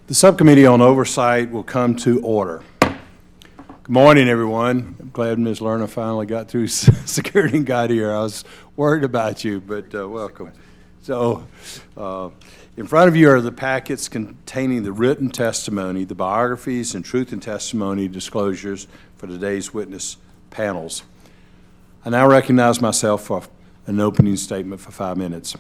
The Subcommittee on Oversight will come to order. Good morning, everyone. I'm glad Ms. Lerner finally got through security and got here. I was worried about you, but welcome. So, in front of you are the packets containing the written testimony, the biographies, and truth and testimony disclosures for today's witness panels. I now recognize myself for an opening statement for 5 minutes.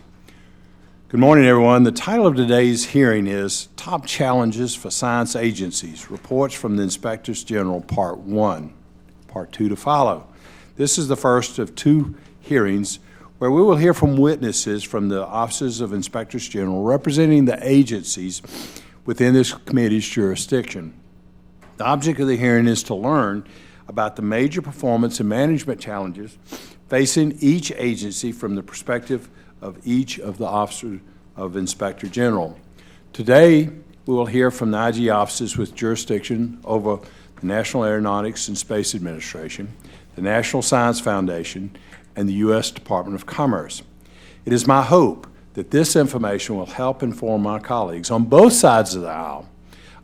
Good morning, everyone. The title of today's hearing is Top Challenges for Science Agencies, Reports from the Inspectors General, Part 1. Part 2 to follow. This is the first of 2 hearings where we will hear from witnesses from the offices of Inspectors General representing the agencies within this committee's jurisdiction. The object of the hearing is to learn about the major performance and management challenges facing each agency from the perspective of each of the officers of Inspector General. Today, we will hear from the IG offices with jurisdiction over the National Aeronautics and Space Administration, the National Science Foundation, and the U.S. Department of Commerce. It is my hope that this information will help inform my colleagues on both sides of the aisle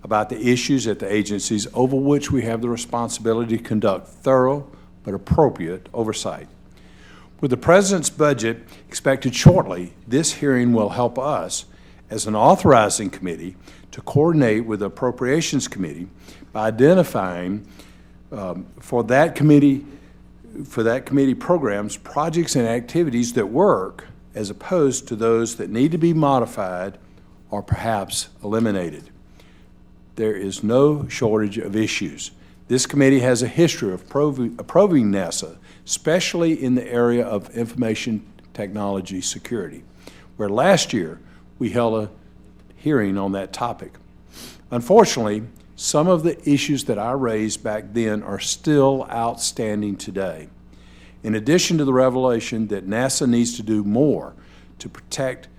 about the issues at the agencies over which we have the responsibility to conduct thorough but appropriate oversight. With the President's budget expected shortly, this hearing will help us, as an authorizing committee, to coordinate with the Appropriations Committee by identifying for that committee programs, projects, and activities that work as opposed to those that need to be modified or perhaps eliminated. There is no shortage of issues. This committee has a history of approving NASA, especially in the area of information technology security, where last year we held a hearing on that topic. Unfortunately, some of the issues that I raised back then are still outstanding today. In addition to the revelation that NASA needs to do more to protect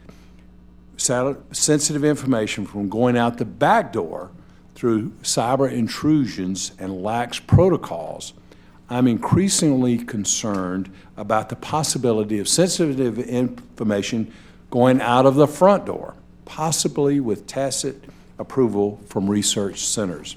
sensitive information from going out the back door through cyber intrusions and lax protocols, I'm increasingly concerned about the possibility of sensitive information going out of the front door, possibly with tacit approval from research centers.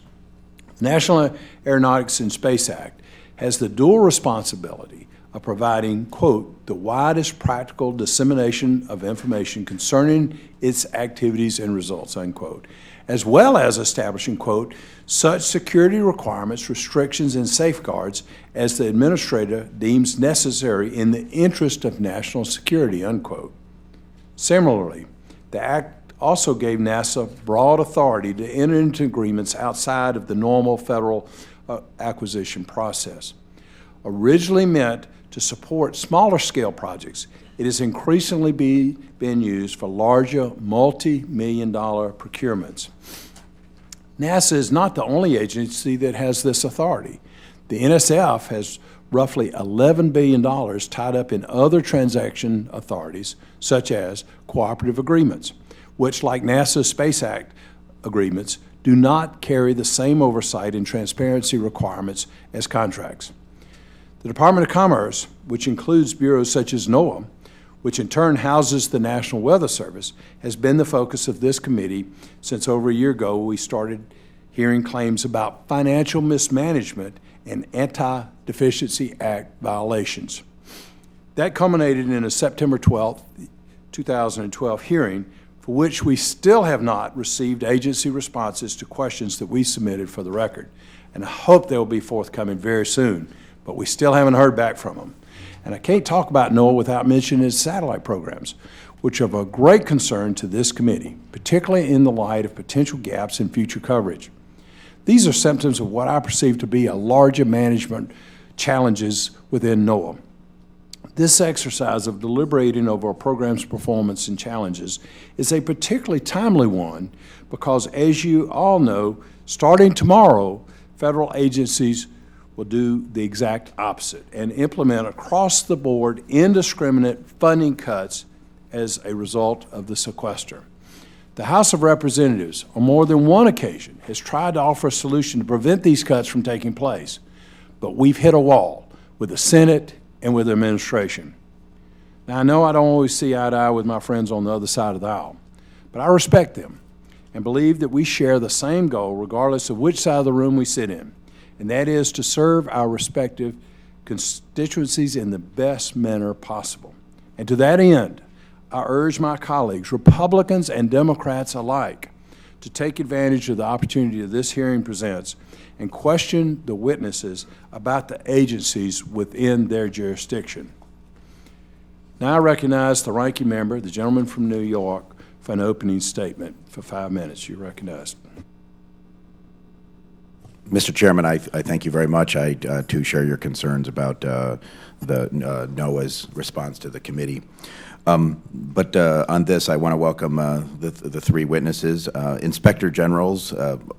The National Aeronautics and Space Act has the dual responsibility of providing, quote, the widest practical dissemination of information concerning its activities and results, unquote, as well as establishing, quote, such security requirements, restrictions, and safeguards as the administrator deems necessary in the interest of national security, unquote. Similarly, the Act also gave NASA broad authority to enter into agreements outside of the normal federal acquisition process. Originally meant to support smaller scale projects, it is increasingly being used for larger multi-million-dollar procurements. NASA is not the only agency that has this authority. The NSF has roughly $11 billion tied up in other transaction authorities, such as cooperative agreements, which, like NASA's Space Act agreements, do not carry the same oversight and transparency requirements as contracts. The Department of Commerce, which includes bureaus such as NOAA, which in turn houses the National Weather Service, has been the focus of this committee since over a year ago we started hearing claims about financial mismanagement and Anti-Deficiency Act violations. That culminated in a September 12, 2012 hearing for which we still have not received agency responses to questions that we submitted for the record. And I hope they'll be forthcoming very soon, but we still haven't heard back from them. And I can't talk about NOAA without mentioning its satellite programs, which are of a great concern to this committee, particularly in the light of potential gaps in future coverage. These are symptoms of what I perceive to be a larger management challenges within NOAA. This exercise of deliberating over a program's performance and challenges is a particularly timely one because, as you all know, starting tomorrow, federal agencies will do the exact opposite and implement across-the-board indiscriminate funding cuts as a result of the sequester. The House of Representatives, on more than one occasion, has tried to offer a solution to prevent these cuts from taking place, but we've hit a wall with the Senate and with the administration. Now, I know I don't always see eye to eye with my friends on the other side of the aisle, but I respect them and believe that we share the same goal regardless of which side of the room we sit in, and that is to serve our respective constituencies in the best manner possible. And to that end, I urge my colleagues, Republicans and Democrats alike, to take advantage of the opportunity that this hearing presents and question the witnesses about the agencies within their jurisdiction. Now I recognize the ranking member, the gentleman from New York, for an opening statement for 5 minutes. You're recognized. Mr. Chairman, I thank you very much. I, too, share your concerns about the NOAA's response to the committee. But on this, I want to welcome the three witnesses. Inspector Generals,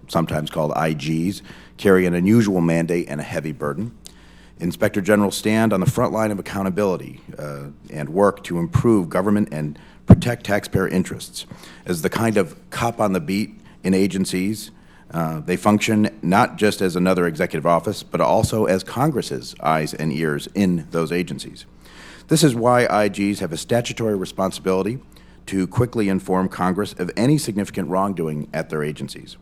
sometimes called IGs, carry an unusual mandate and a heavy burden. Inspector Generals stand on the front line of accountability and work to improve government and protect taxpayer interests. As the kind of cop on the beat in agencies, they function not just as another executive office, but also as Congress's eyes and ears in those agencies. This is why IGs have a statutory responsibility to quickly inform Congress of any significant wrongdoing at their agencies.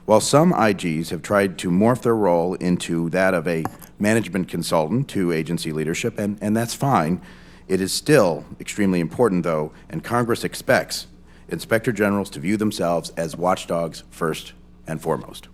While some IGs have tried to morph their role into that of a management consultant to agency leadership, and that's fine, it is still extremely important, though, and Congress expects Inspector Generals to view themselves as watchdogs first and foremost.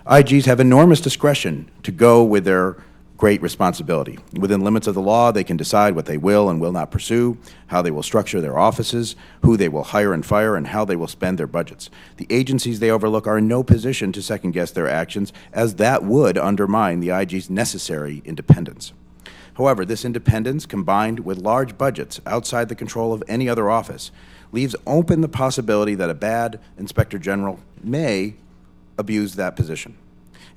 IGs have enormous discretion to go with their great responsibility. Within limits of the law, they can decide what they will and will not pursue, how they will structure their offices, who they will hire and fire, and how they will spend their budgets. The agencies they overlook are in no position to second-guess their actions, as that would undermine the IG's necessary independence. However, this independence, combined with large budgets outside the control of any other office, leaves open the possibility that a bad Inspector General may abuse that position.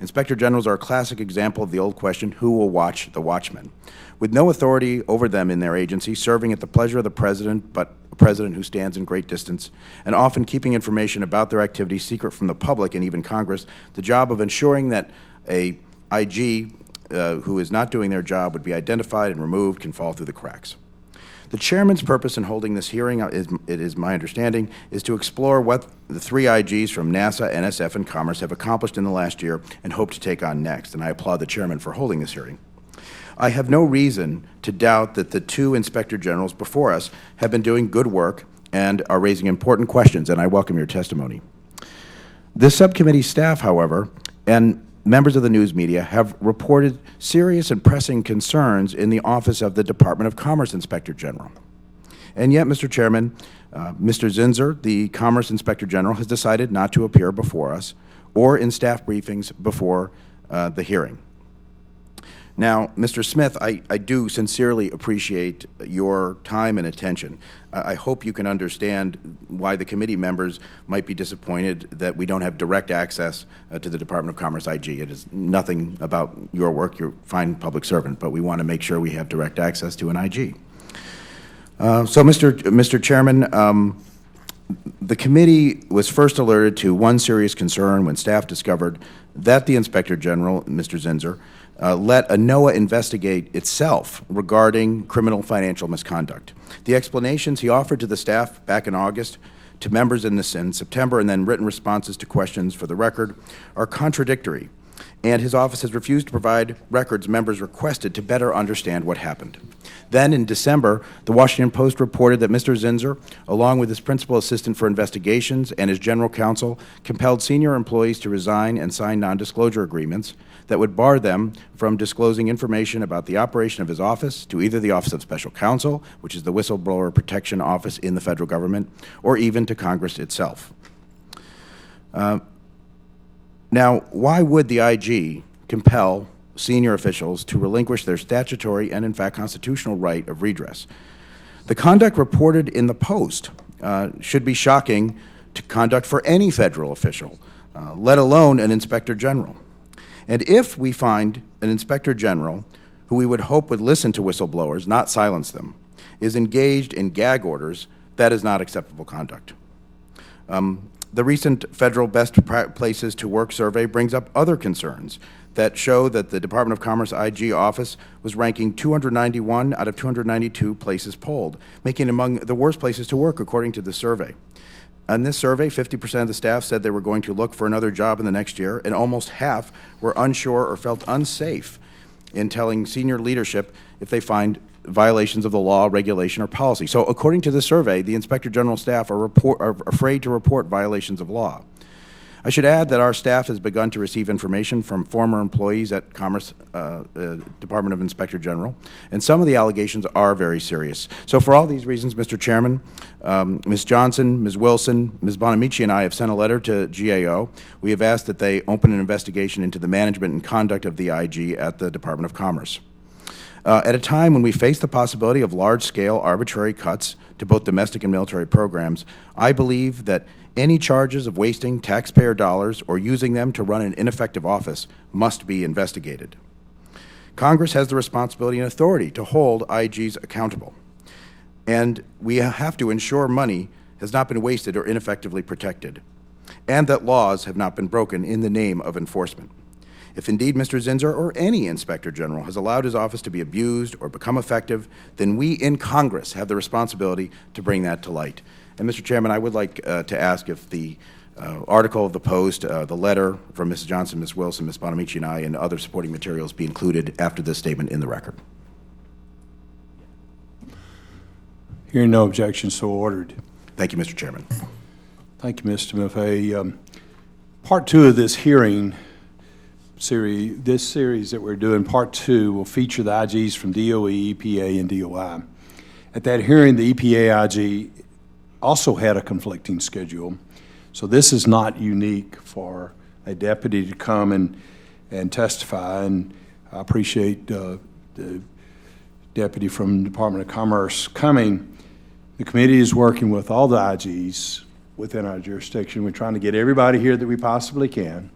Inspector Generals are a classic example of the old question, who will watch the watchmen? With no authority over them in their agency, serving at the pleasure of the President, but a President who stands in great distance, and often keeping information about their activities secret from the public and even Congress, the job of ensuring that a IG who is not doing their job would be identified and removed can fall through the cracks. The Chairman's purpose in holding this hearing, it is my understanding, is to explore what the three IGs from NASA, NSF, and Commerce have accomplished in the last year and hope to take on next, and I applaud the Chairman for holding this hearing. I have no reason to doubt that the two Inspector Generals before us have been doing good work and are raising important questions, and I welcome your testimony. This subcommittee staff, however, and members of the news media have reported serious and pressing concerns in the Office of the Department of Commerce Inspector General. And yet, Mr. Chairman, Mr. Zinsser, the Commerce Inspector General, has decided not to appear before us or in staff briefings before the hearing. Now, Mr. Smith, I do sincerely appreciate your time and attention. I hope you can understand why the committee members might be disappointed that we don't have direct access to the Department of Commerce IG. It is nothing about your work. You're a fine public servant, but we want to make sure we have direct access to an IG. So, Mr. Chairman, the committee was first alerted to one serious concern when staff discovered that the Inspector General, Mr. Zinsser, let a NOAA investigate itself regarding criminal financial misconduct. The explanations he offered to the staff back in August, to members in September, and then written responses to questions for the record are contradictory, and his office has refused to provide records members requested to better understand what happened. Then, in December, the Washington Post reported that Mr. Zinsser, along with his principal assistant for investigations and his general counsel, compelled senior employees to resign and sign non-disclosure agreements that would bar them from disclosing information about the operation of his office to either the Office of Special Counsel, which is the whistleblower protection office in the federal government, or even to Congress itself. Now, why would the IG compel senior officials to relinquish their statutory and, in fact, constitutional right of redress? The conduct reported in the Post should be shocking to conduct for any federal official, let alone an Inspector General. And if we find an Inspector General, who we would hope would listen to whistleblowers, not silence them, is engaged in gag orders, that is not acceptable conduct. The recent Federal Best Places to Work survey brings up other concerns that show that the Department of Commerce IG office was ranking 291 out of 292 places polled, making it among the worst places to work, according to the survey. In this survey, 50% of the staff said they were going to look for another job in the next year, and almost half were unsure or felt unsafe in telling senior leadership if they find violations of the law, regulation, or policy. So according to the survey, the Inspector General staff are afraid to report violations of law. I should add that our staff has begun to receive information from former employees at Commerce Department of Inspector General, and some of the allegations are very serious. So for all these reasons, Mr. Chairman, Ms. Johnson, Ms. Wilson, Ms. Bonamici, and I have sent a letter to GAO. We have asked that they open an investigation into the management and conduct of the IG at the Department of Commerce. At a time when we face the possibility of large-scale arbitrary cuts to both domestic and military programs, I believe that any charges of wasting taxpayer dollars or using them to run an ineffective office must be investigated. Congress has the responsibility and authority to hold IGs accountable, and we have to ensure money has not been wasted or ineffectively protected, and that laws have not been broken in the name of enforcement. If indeed Mr. Zinsser or any Inspector General has allowed his office to be abused or become effective, then we in Congress have the responsibility to bring that to light. And Mr. Chairman, I would like to ask if the article of the Post, the letter from Mrs. Johnson, Ms. Wilson, Ms. Bonamici, and I, and other supporting materials be included after this statement in the record. Hearing no objection, so ordered. Thank you, Mr. Chairman. Thank you, Mr. Maffei. Part two of this hearing this series that we're doing, part two, will feature the IGs from DOE, EPA, and DOI. At that hearing, the EPA IG also had a conflicting schedule, so this is not unique for a deputy to come and testify, and I appreciate the deputy from the Department of Commerce coming. The committee is working with all the IGs within our jurisdiction. We're trying to get everybody here that we possibly can.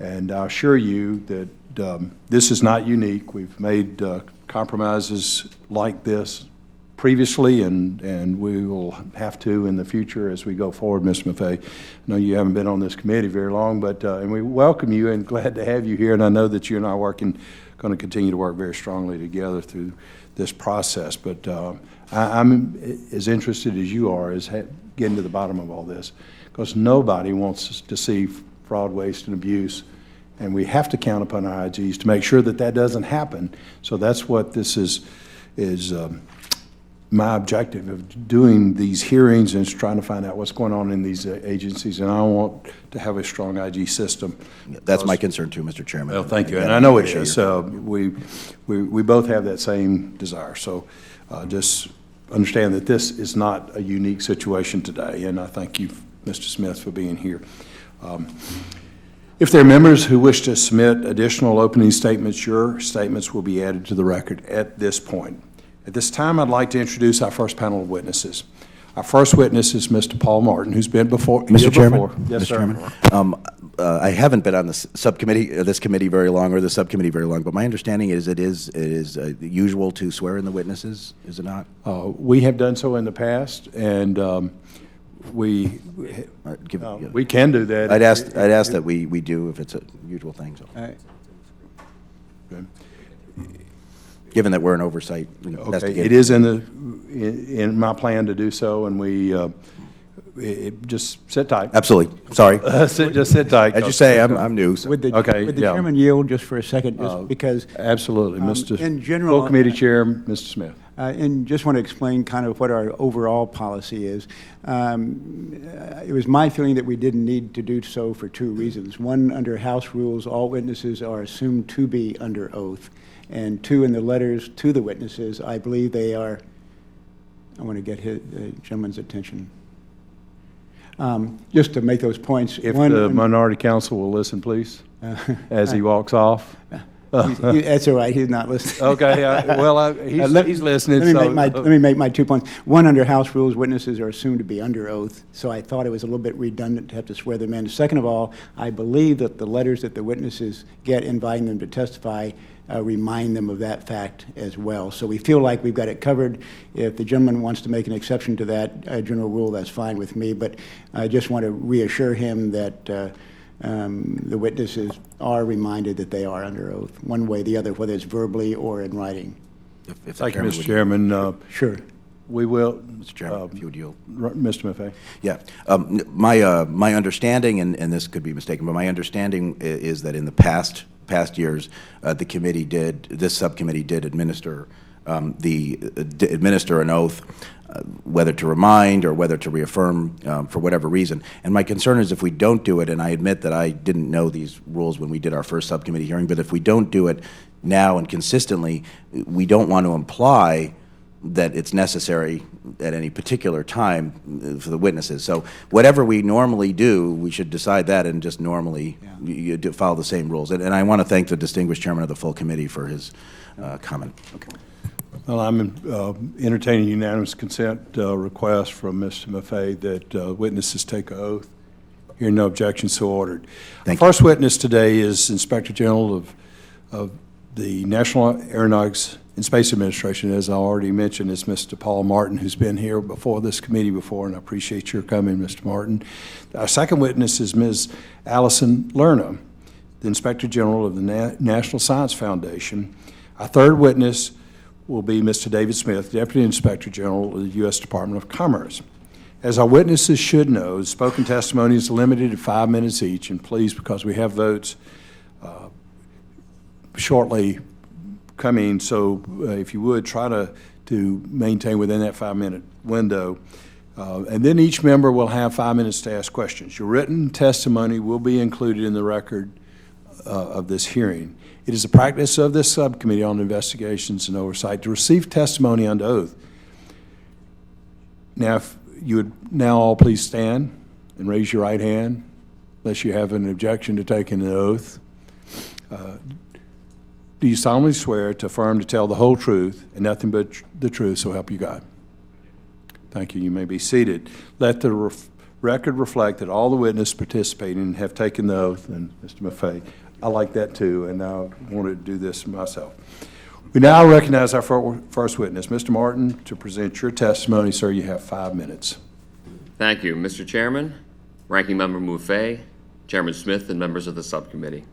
And I assure you that this is not unique. We've made compromises like this previously, and we will have to in the future as we go forward, Mr. Maffei. I know you haven't been on this committee very long, but and we welcome you and glad to have you here. And I know that you and I are going to continue to work very strongly together through this process. But I'm as interested as you are as getting to the bottom of all this, because nobody wants us to see fraud, waste, and abuse, and we have to count upon our IGs to make sure that that doesn't happen. So that's what this is my objective of doing these hearings, and trying to find out what's going on in these agencies, and I want to have a strong IG system. That's my concern too, Mr. Chairman. Well, thank you, and I know it is. We both have that same desire, so just understand that this is not a unique situation today, and I thank you, Mr. Smith, for being here. If there are members who wish to submit additional opening statements, your statements will be added to the record at this point. At this time, I'd like to introduce our first panel of witnesses. Our first witness is Mr. Paul Morton, who's been before. Mr. Chairman? Yes, Mr. sir. Chairman? I haven't been on the subcommittee, this committee very long, or the subcommittee very long, but my understanding is it is usual to swear in the witnesses, is it not? We have done so in the past, and we can do that. I'd ask that we do if it's a usual thing. So. Okay. Given that we're an oversight investigator. It is in my plan to do so, and we just sit tight. Absolutely. Sorry. Just sit tight. As you say, I'm new. So. Would the chairman yield just for a second, just because? Absolutely, Mr. In general, Full Committee Chair, Mr. Smith. And just want to explain kind of what our overall policy is. It was my feeling that we didn't need to do so for two reasons. One, under House rules, all witnesses are assumed to be under oath. And two, in the letters to the witnesses, I believe they are, I want to get the gentleman's attention. Just to make those points. If the minority counsel will listen, please, as he walks off. That's all right. He's not listening. Okay. He's listening. Let me make my 2 points. One, under House rules, witnesses are assumed to be under oath, so I thought it was a little bit redundant to have to swear them in. Second of all, I believe that the letters that the witnesses get inviting them to testify remind them of that fact as well. So we feel like we've got it covered. If the gentleman wants to make an exception to that general rule, that's fine with me. But I just want to reassure him that the witnesses are reminded that they are under oath, one way or the other, whether it's verbally or in writing. If the Thank you, chairman Mr. would- Chairman. Sure. We will, Mr. Chairman, if you would yield. Mr. Maffei. Yeah. My understanding, and this could be mistaken, but my understanding is that in the past years, this subcommittee did administer administer an oath, whether to remind or whether to reaffirm for whatever reason. And my concern is if we don't do it, and I admit that I didn't know these rules when we did our first subcommittee hearing, but if we don't do it now and consistently, we don't want to imply that it's necessary at any particular time for the witnesses. So whatever we normally do, we should decide that and just normally follow the same rules. And I want to thank the distinguished chairman of the full committee for his comment. Okay. Well, I'm entertaining unanimous consent request from Mr. Maffei that witnesses take an oath. Hearing no objection, so ordered. Thank The first witness today is Inspector General of the National Aeronautics and Space Administration. As I already mentioned, is Mr. Paul Morton, who's been here before this committee before, and I appreciate your coming, Mr. Morton. Our second witness is Ms. Allison Lerna, the Inspector General of the National Science Foundation. Our third witness will be Mr. David Smith, Deputy Inspector General of the U.S. Department of Commerce. As our witnesses should know, spoken testimony is limited to 5 minutes each, and please, because we have votes shortly coming, so if you would, try to maintain within that 5-minute window. And then each member will have 5 minutes to ask questions. Your written testimony will be included in the record of this hearing. It is the practice of this subcommittee on investigations and oversight to receive testimony under oath. Now, if you would now all please stand and raise your right hand, unless you have an objection to taking the oath. Do you solemnly swear to affirm to tell the whole truth and nothing but the truth, so help you God? Thank you. You may be seated. Let the record reflect that all the witnesses participating have taken the oath, and Mr. Maffei, I like that too, and I wanted to do this myself. We now recognize our first witness, Mr. Morton, to present your testimony. Sir, you have 5 minutes. Thank you, Mr. Chairman, Ranking Member Maffei, Chairman Smith, and members of the subcommittee.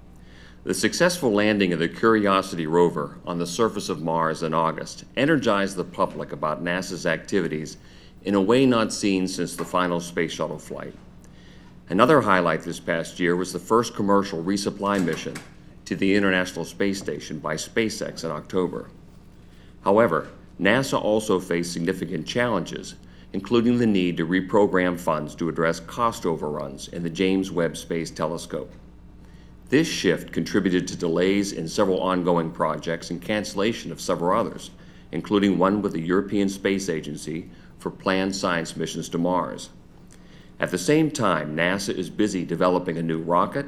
The successful landing of the Curiosity rover on the surface of Mars in August energized the public about NASA's activities in a way not seen since the final space shuttle flight. Another highlight this past year was the first commercial resupply mission to the International Space Station by SpaceX in October. However, NASA also faced significant challenges, including the need to reprogram funds to address cost overruns in the James Webb Space Telescope. This shift contributed to delays in several ongoing projects and cancellation of several others, including one with the European Space Agency for planned science missions to Mars. At the same time, NASA is busy developing a new rocket,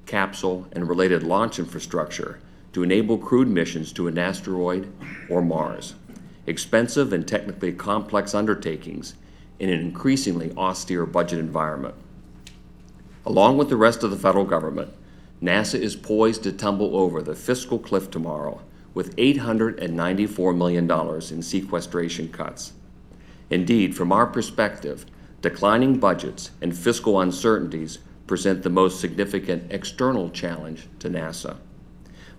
capsule, and related launch infrastructure to enable crewed missions to an asteroid or Mars, expensive and technically complex undertakings in an increasingly austere budget environment. Along with the rest of the federal government, NASA is poised to tumble over the fiscal cliff tomorrow with $894 million in sequestration cuts. Indeed, from our perspective, declining budgets and fiscal uncertainties present the most significant external challenge to NASA.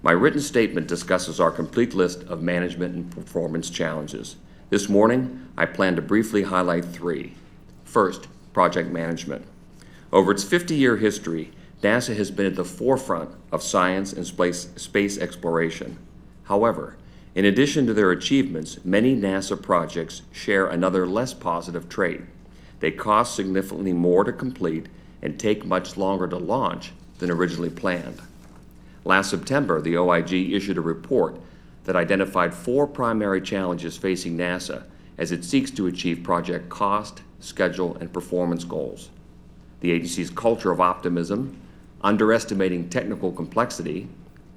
My written statement discusses our complete list of management and performance challenges. This morning, I plan to briefly highlight 3. First, project management. Over its 50-year history, NASA has been at the forefront of science and space exploration. However, in addition to their achievements, many NASA projects share another less positive trait. They cost significantly more to complete and take much longer to launch than originally planned. Last September, the OIG issued a report that identified 4 primary challenges facing NASA as it seeks to achieve project cost, schedule, and performance goals. The agency's culture of optimism, underestimating technical complexity,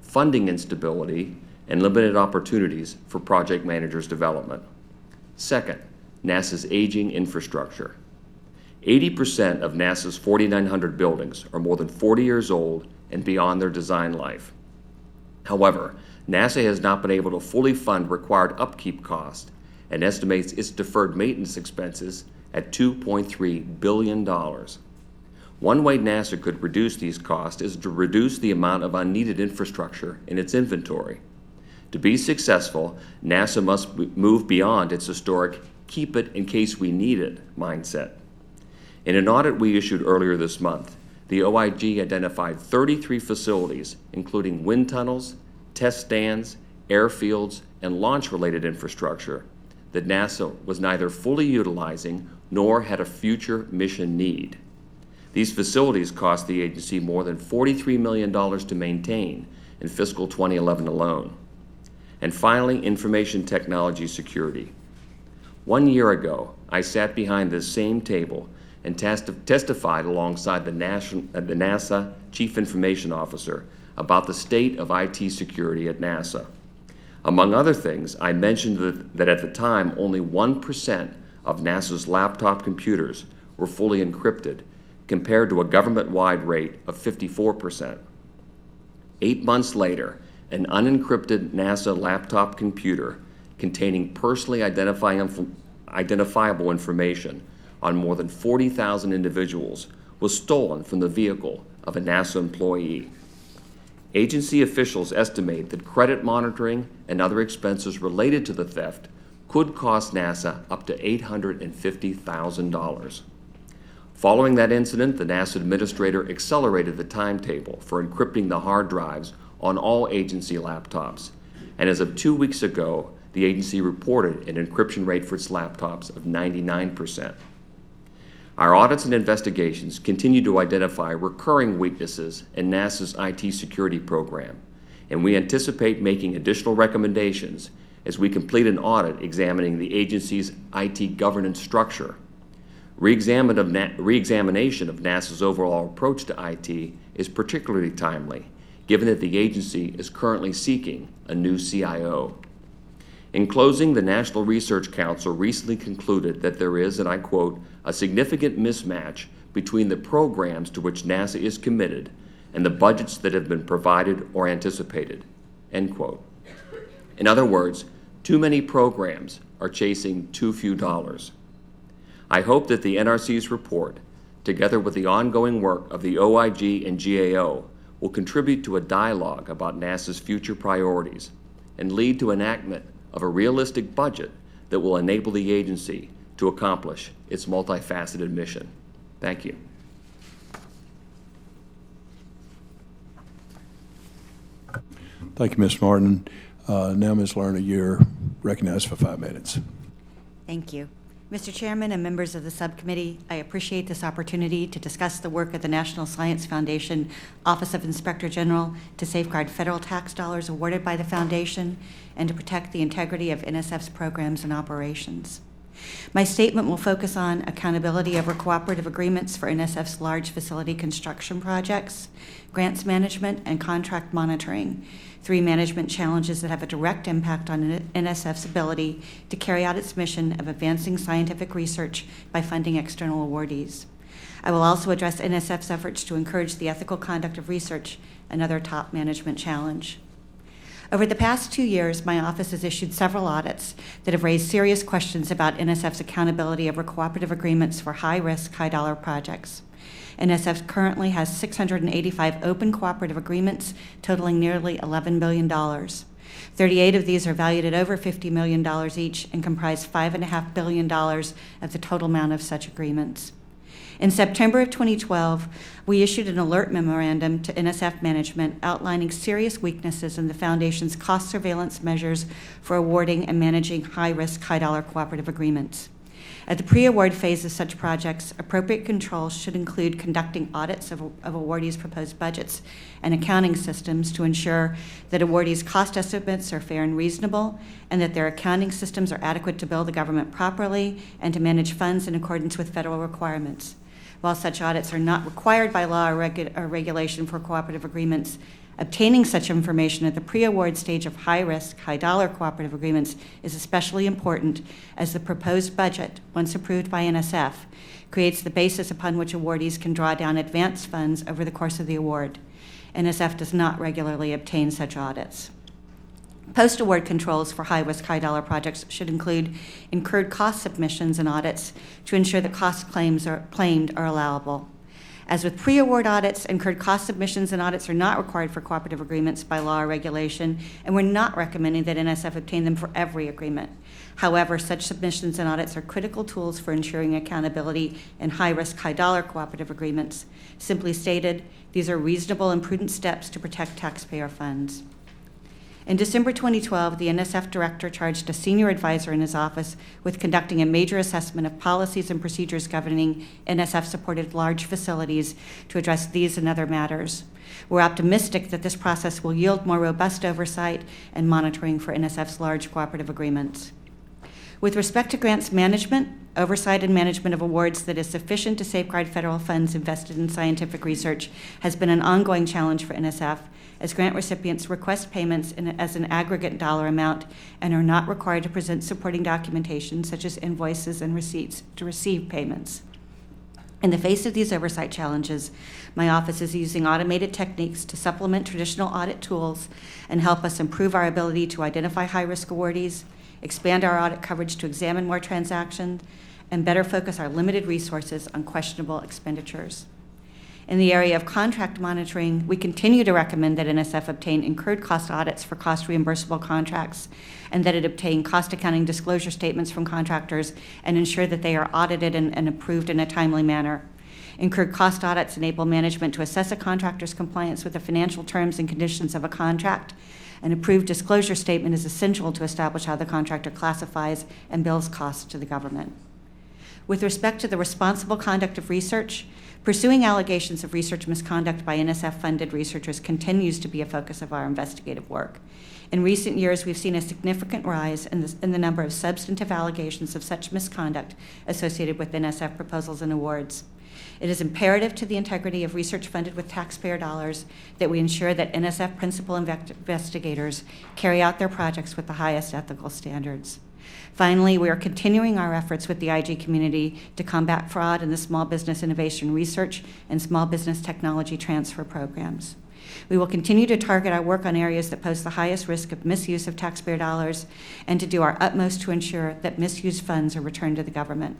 funding instability, and limited opportunities for project managers' development. Second, NASA's aging infrastructure. 80% of NASA's 4,900 buildings are more than 40 years old and beyond their design life. However, NASA has not been able to fully fund required upkeep costs and estimates its deferred maintenance expenses at $2.3 billion. One way NASA could reduce these costs is to reduce the amount of unneeded infrastructure in its inventory. To be successful, NASA must move beyond its historic keep it in case we need it mindset. In an audit we issued earlier this month, the OIG identified 33 facilities, including wind tunnels, test stands, airfields, and launch-related infrastructure that NASA was neither fully utilizing nor had a future mission need. These facilities cost the agency more than $43 million to maintain in fiscal 2011 alone. And finally, information technology security. 1 year ago, I sat behind this same table and testified alongside the NASA Chief Information Officer about the state of IT security at NASA. Among other things, I mentioned that at the time, only 1% of NASA's laptop computers were fully encrypted, compared to a government-wide rate of 54%. 8 months later, an unencrypted NASA laptop computer containing personally identifiable information on more than 40,000 individuals was stolen from the vehicle of a NASA employee. Agency officials estimate that credit monitoring and other expenses related to the theft could cost NASA up to $850,000. Following that incident, the NASA administrator accelerated the timetable for encrypting the hard drives on all agency laptops, and as of 2 weeks ago, the agency reported an encryption rate for its laptops of 99%. Our audits and investigations continue to identify recurring weaknesses in NASA's IT security program, and we anticipate making additional recommendations as we complete an audit examining the agency's IT governance structure. Re-examination of NASA's overall approach to IT is particularly timely, given that the agency is currently seeking a new CIO. In closing, the National Research Council recently concluded that there is, and I quote, a significant mismatch between the programs to which NASA is committed and the budgets that have been provided or anticipated, end quote. In other words, too many programs are chasing too few dollars. I hope that the NRC's report, together with the ongoing work of the OIG and GAO, will contribute to a dialogue about NASA's future priorities and lead to enactment of a realistic budget that will enable the agency to accomplish its multifaceted mission. Thank you. Thank you, Ms. Morton. Now, Ms. Lerner, you're recognized for 5 minutes. Thank you. Mr. Chairman and members of the subcommittee, I appreciate this opportunity to discuss the work of the National Science Foundation Office of Inspector General to safeguard federal tax dollars awarded by the foundation and to protect the integrity of NSF's programs and operations. My statement will focus on accountability over cooperative agreements for NSF's large facility construction projects, grants management, and contract monitoring, 3 management challenges that have a direct impact on NSF's ability to carry out its mission of advancing scientific research by funding external awardees. I will also address NSF's efforts to encourage the ethical conduct of research, another top management challenge. Over the past 2 years, my office has issued several audits that have raised serious questions about NSF's accountability over cooperative agreements for high-risk, high-dollar projects. NSF currently has 685 open cooperative agreements totaling nearly $11 billion. 38 of these are valued at over $50 million each and comprise $5.5 billion of the total amount of such agreements. In September of 2012, we issued an alert memorandum to NSF management outlining serious weaknesses in the Foundation's cost surveillance measures for awarding and managing high-risk, high-dollar cooperative agreements. At the pre-award phase of such projects, appropriate controls should include conducting audits of awardees' proposed budgets and accounting systems to ensure that awardees' cost estimates are fair and reasonable, and that their accounting systems are adequate to bill the government properly and to manage funds in accordance with federal requirements. While such audits are not required by law or regulation for cooperative agreements, obtaining such information at the pre-award stage of high-risk, high-dollar cooperative agreements is especially important, as the proposed budget, once approved by NSF, creates the basis upon which awardees can draw down advance funds over the course of the award. NSF does not regularly obtain such audits. Post-award controls for high-risk, high-dollar projects should include incurred cost submissions and audits to ensure that costs claimed are allowable. As with pre-award audits, incurred cost submissions and audits are not required for cooperative agreements by law or regulation, and we're not recommending that NSF obtain them for every agreement. However, such submissions and audits are critical tools for ensuring accountability in high-risk, high-dollar cooperative agreements. Simply stated, these are reasonable and prudent steps to protect taxpayer funds. In December 2012, the NSF director charged a senior advisor in his office with conducting a major assessment of policies and procedures governing NSF-supported large facilities to address these and other matters. We're optimistic that this process will yield more robust oversight and monitoring for NSF's large cooperative agreements. With respect to grants management, oversight and management of awards that is sufficient to safeguard federal funds invested in scientific research has been an ongoing challenge for NSF, as grant recipients request payments as an aggregate dollar amount and are not required to present supporting documentation such as invoices and receipts to receive payments. In the face of these oversight challenges, my office is using automated techniques to supplement traditional audit tools and help us improve our ability to identify high-risk awardees, expand our audit coverage to examine more transactions, and better focus our limited resources on questionable expenditures. In the area of contract monitoring, we continue to recommend that NSF obtain incurred cost audits for cost reimbursable contracts and that it obtain cost accounting disclosure statements from contractors and ensure that they are audited and approved in a timely manner. Incurred cost audits enable management to assess a contractor's compliance with the financial terms and conditions of a contract. An approved disclosure statement is essential to establish how the contractor classifies and bills costs to the government. With respect to the responsible conduct of research, pursuing allegations of research misconduct by NSF-funded researchers continues to be a focus of our investigative work. In recent years, we've seen a significant rise in the number of substantive allegations of such misconduct associated with NSF proposals and awards. It is imperative to the integrity of research funded with taxpayer dollars that we ensure that NSF principal investigators carry out their projects with the highest ethical standards. Finally, we are continuing our efforts with the IG community to combat fraud in the Small Business Innovation Research and Small Business Technology Transfer programs. We will continue to target our work on areas that pose the highest risk of misuse of taxpayer dollars and to do our utmost to ensure that misused funds are returned to the government.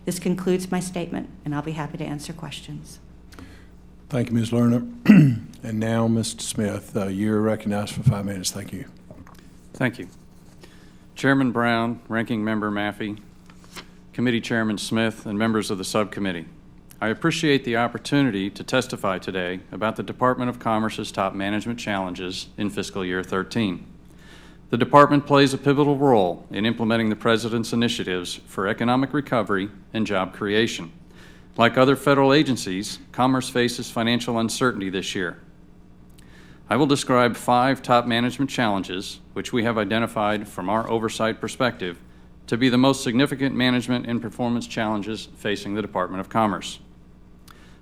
This concludes my statement, and I'll be happy to answer questions. Thank you, Ms. Lerner. And now, Mr. Smith, you're recognized for 5 minutes. Thank you. Thank you. Chairman Brown, Ranking Member Maffey, Committee Chairman Smith, and members of the subcommittee. I appreciate the opportunity to testify today about the Department of Commerce's top management challenges in fiscal year 13. The department plays a pivotal role in implementing the President's initiatives for economic recovery and job creation. Like other federal agencies, Commerce faces financial uncertainty this year. I will describe 5 top management challenges, which we have identified from our oversight perspective to be the most significant management and performance challenges facing the Department of Commerce.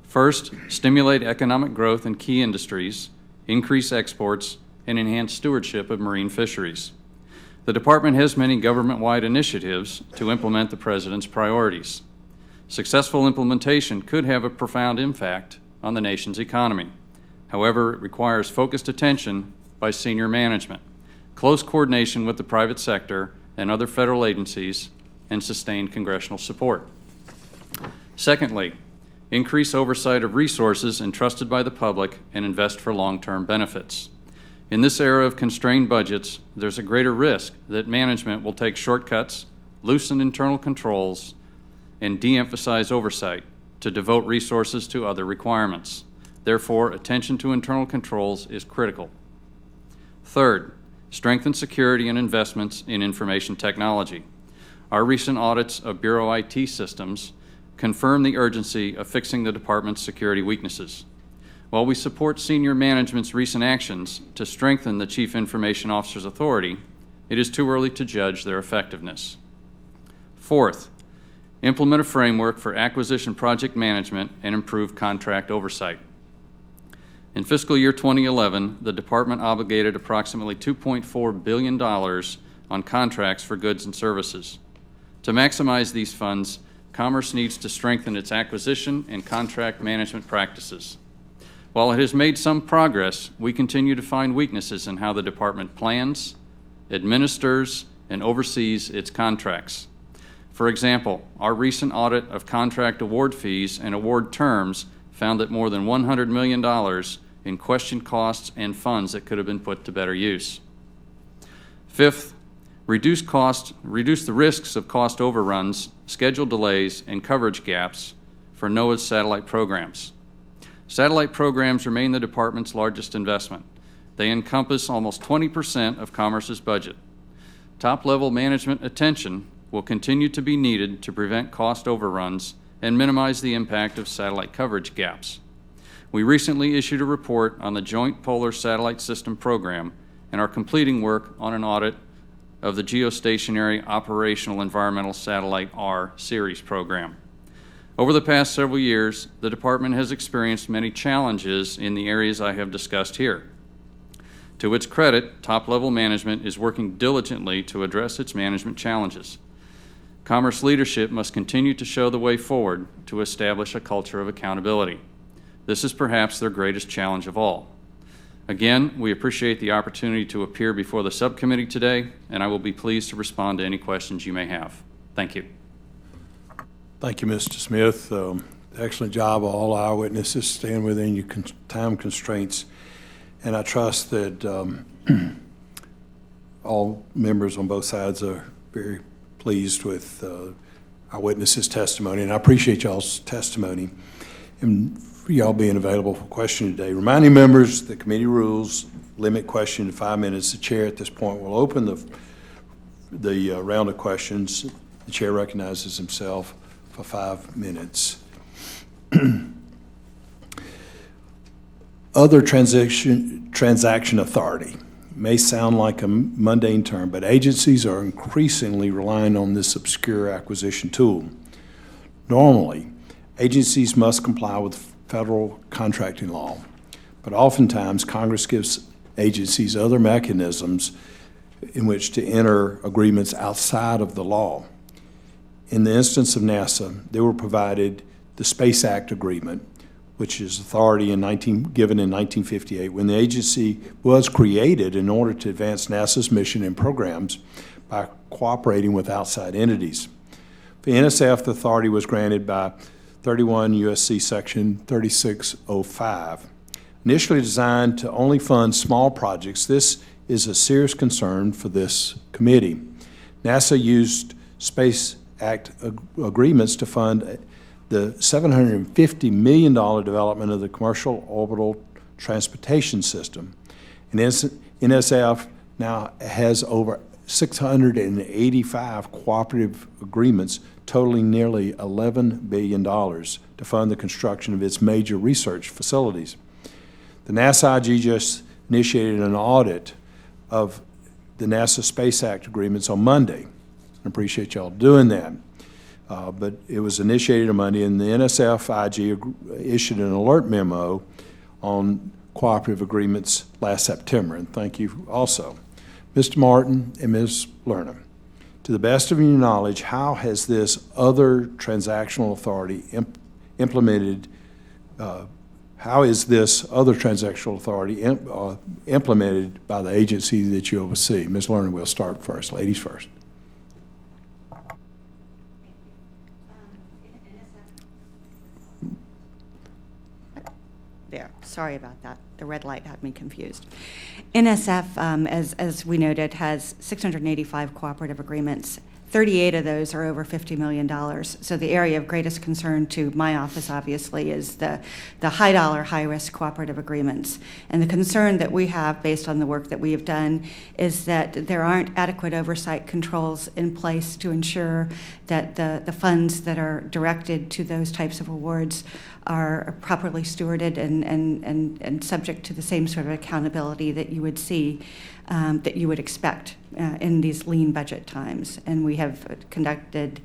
First, stimulate economic growth in key industries, increase exports, and enhance stewardship of marine fisheries. The department has many government-wide initiatives to implement the President's priorities. Successful implementation could have a profound impact on the nation's economy. However, it requires focused attention by senior management, close coordination with the private sector and other federal agencies, and sustained congressional support. Secondly, increase oversight of resources entrusted by the public and invest for long-term benefits. In this era of constrained budgets, there's a greater risk that management will take shortcuts, loosen internal controls, and de-emphasize oversight to devote resources to other requirements. Therefore, attention to internal controls is critical. Third, strengthen security and investments in information technology. Our recent audits of Bureau IT systems confirm the urgency of fixing the department's security weaknesses. While we support senior management's recent actions to strengthen the Chief Information Officer's authority, it is too early to judge their effectiveness. Fourth, implement a framework for acquisition project management and improve contract oversight. In fiscal year 2011, the department obligated approximately $2.4 billion on contracts for goods and services. To maximize these funds, Commerce needs to strengthen its acquisition and contract management practices. While it has made some progress, we continue to find weaknesses in how the department plans, administers, and oversees its contracts. For example, our recent audit of contract award fees and award terms found that more than $100 million in questioned costs and funds that could have been put to better use. Fifth, reduce the risks of cost overruns, schedule delays, and coverage gaps for NOAA's satellite programs. Satellite programs remain the department's largest investment. They encompass almost 20% of Commerce's budget. Top-level management attention will continue to be needed to prevent cost overruns and minimize the impact of satellite coverage gaps. We recently issued a report on the Joint Polar Satellite System program and are completing work on an audit of the Geostationary Operational Environmental Satellite R series program. Over the past several years, the department has experienced many challenges in the areas I have discussed here. To its credit, top-level management is working diligently to address its management challenges. Commerce leadership must continue to show the way forward to establish a culture of accountability. This is perhaps their greatest challenge of all. Again, we appreciate the opportunity to appear before the subcommittee today, and I will be pleased to respond to any questions you may have. Thank you. Thank you, Mr. Smith. Excellent job of all our witnesses staying within your time constraints. And I trust that all members on both sides are very pleased with our witnesses' testimony. And I appreciate y'all's testimony and for y'all being available for question today. Reminding members, the committee rules limit question to 5 minutes. The chair at this point will open the round of questions. The chair recognizes himself for 5 minutes. Other transaction authority may sound like a mundane term, but agencies are increasingly relying on this obscure acquisition tool. Normally, agencies must comply with federal contracting law, but oftentimes Congress gives agencies other mechanisms in which to enter agreements outside of the law. In the instance of NASA, they were provided the Space Act Agreement, which is authority given in 1958, when the agency was created in order to advance NASA's mission and programs by cooperating with outside entities. For NSF, the authority was granted by 31 U.S.C. Section 3605. Initially designed to only fund small projects, this is a serious concern for this committee. NASA used Space Act agreements to fund the $750 million development of the Commercial Orbital Transportation System. And NSF now has over 685 cooperative agreements totaling nearly $11 billion to fund the construction of its major research facilities. The NASA IG just initiated an audit of the NASA Space Act agreements on Monday. I appreciate y'all doing that. But it was initiated on Monday, and the NSF IG issued an alert memo on cooperative agreements last September, and thank you also. Mr. Morton and Ms. Lerner, to the best of your knowledge, how has this other transactional authority implemented, how is this other transactional authority implemented by the agency that you oversee? Ms. Lerner, we'll start first. Ladies first. There, sorry about that. The red light had me confused. NSF, as we noted, has 685 cooperative agreements. 38 of those are over $50 million. So the area of greatest concern to my office, obviously, is the high dollar, high risk cooperative agreements. And the concern that we have, based on the work that we have done, is that there aren't adequate oversight controls in place to ensure that the funds that are directed to those types of awards are properly stewarded and subject to the same sort of accountability that you would see, that you would expect in these lean budget times. And we have conducted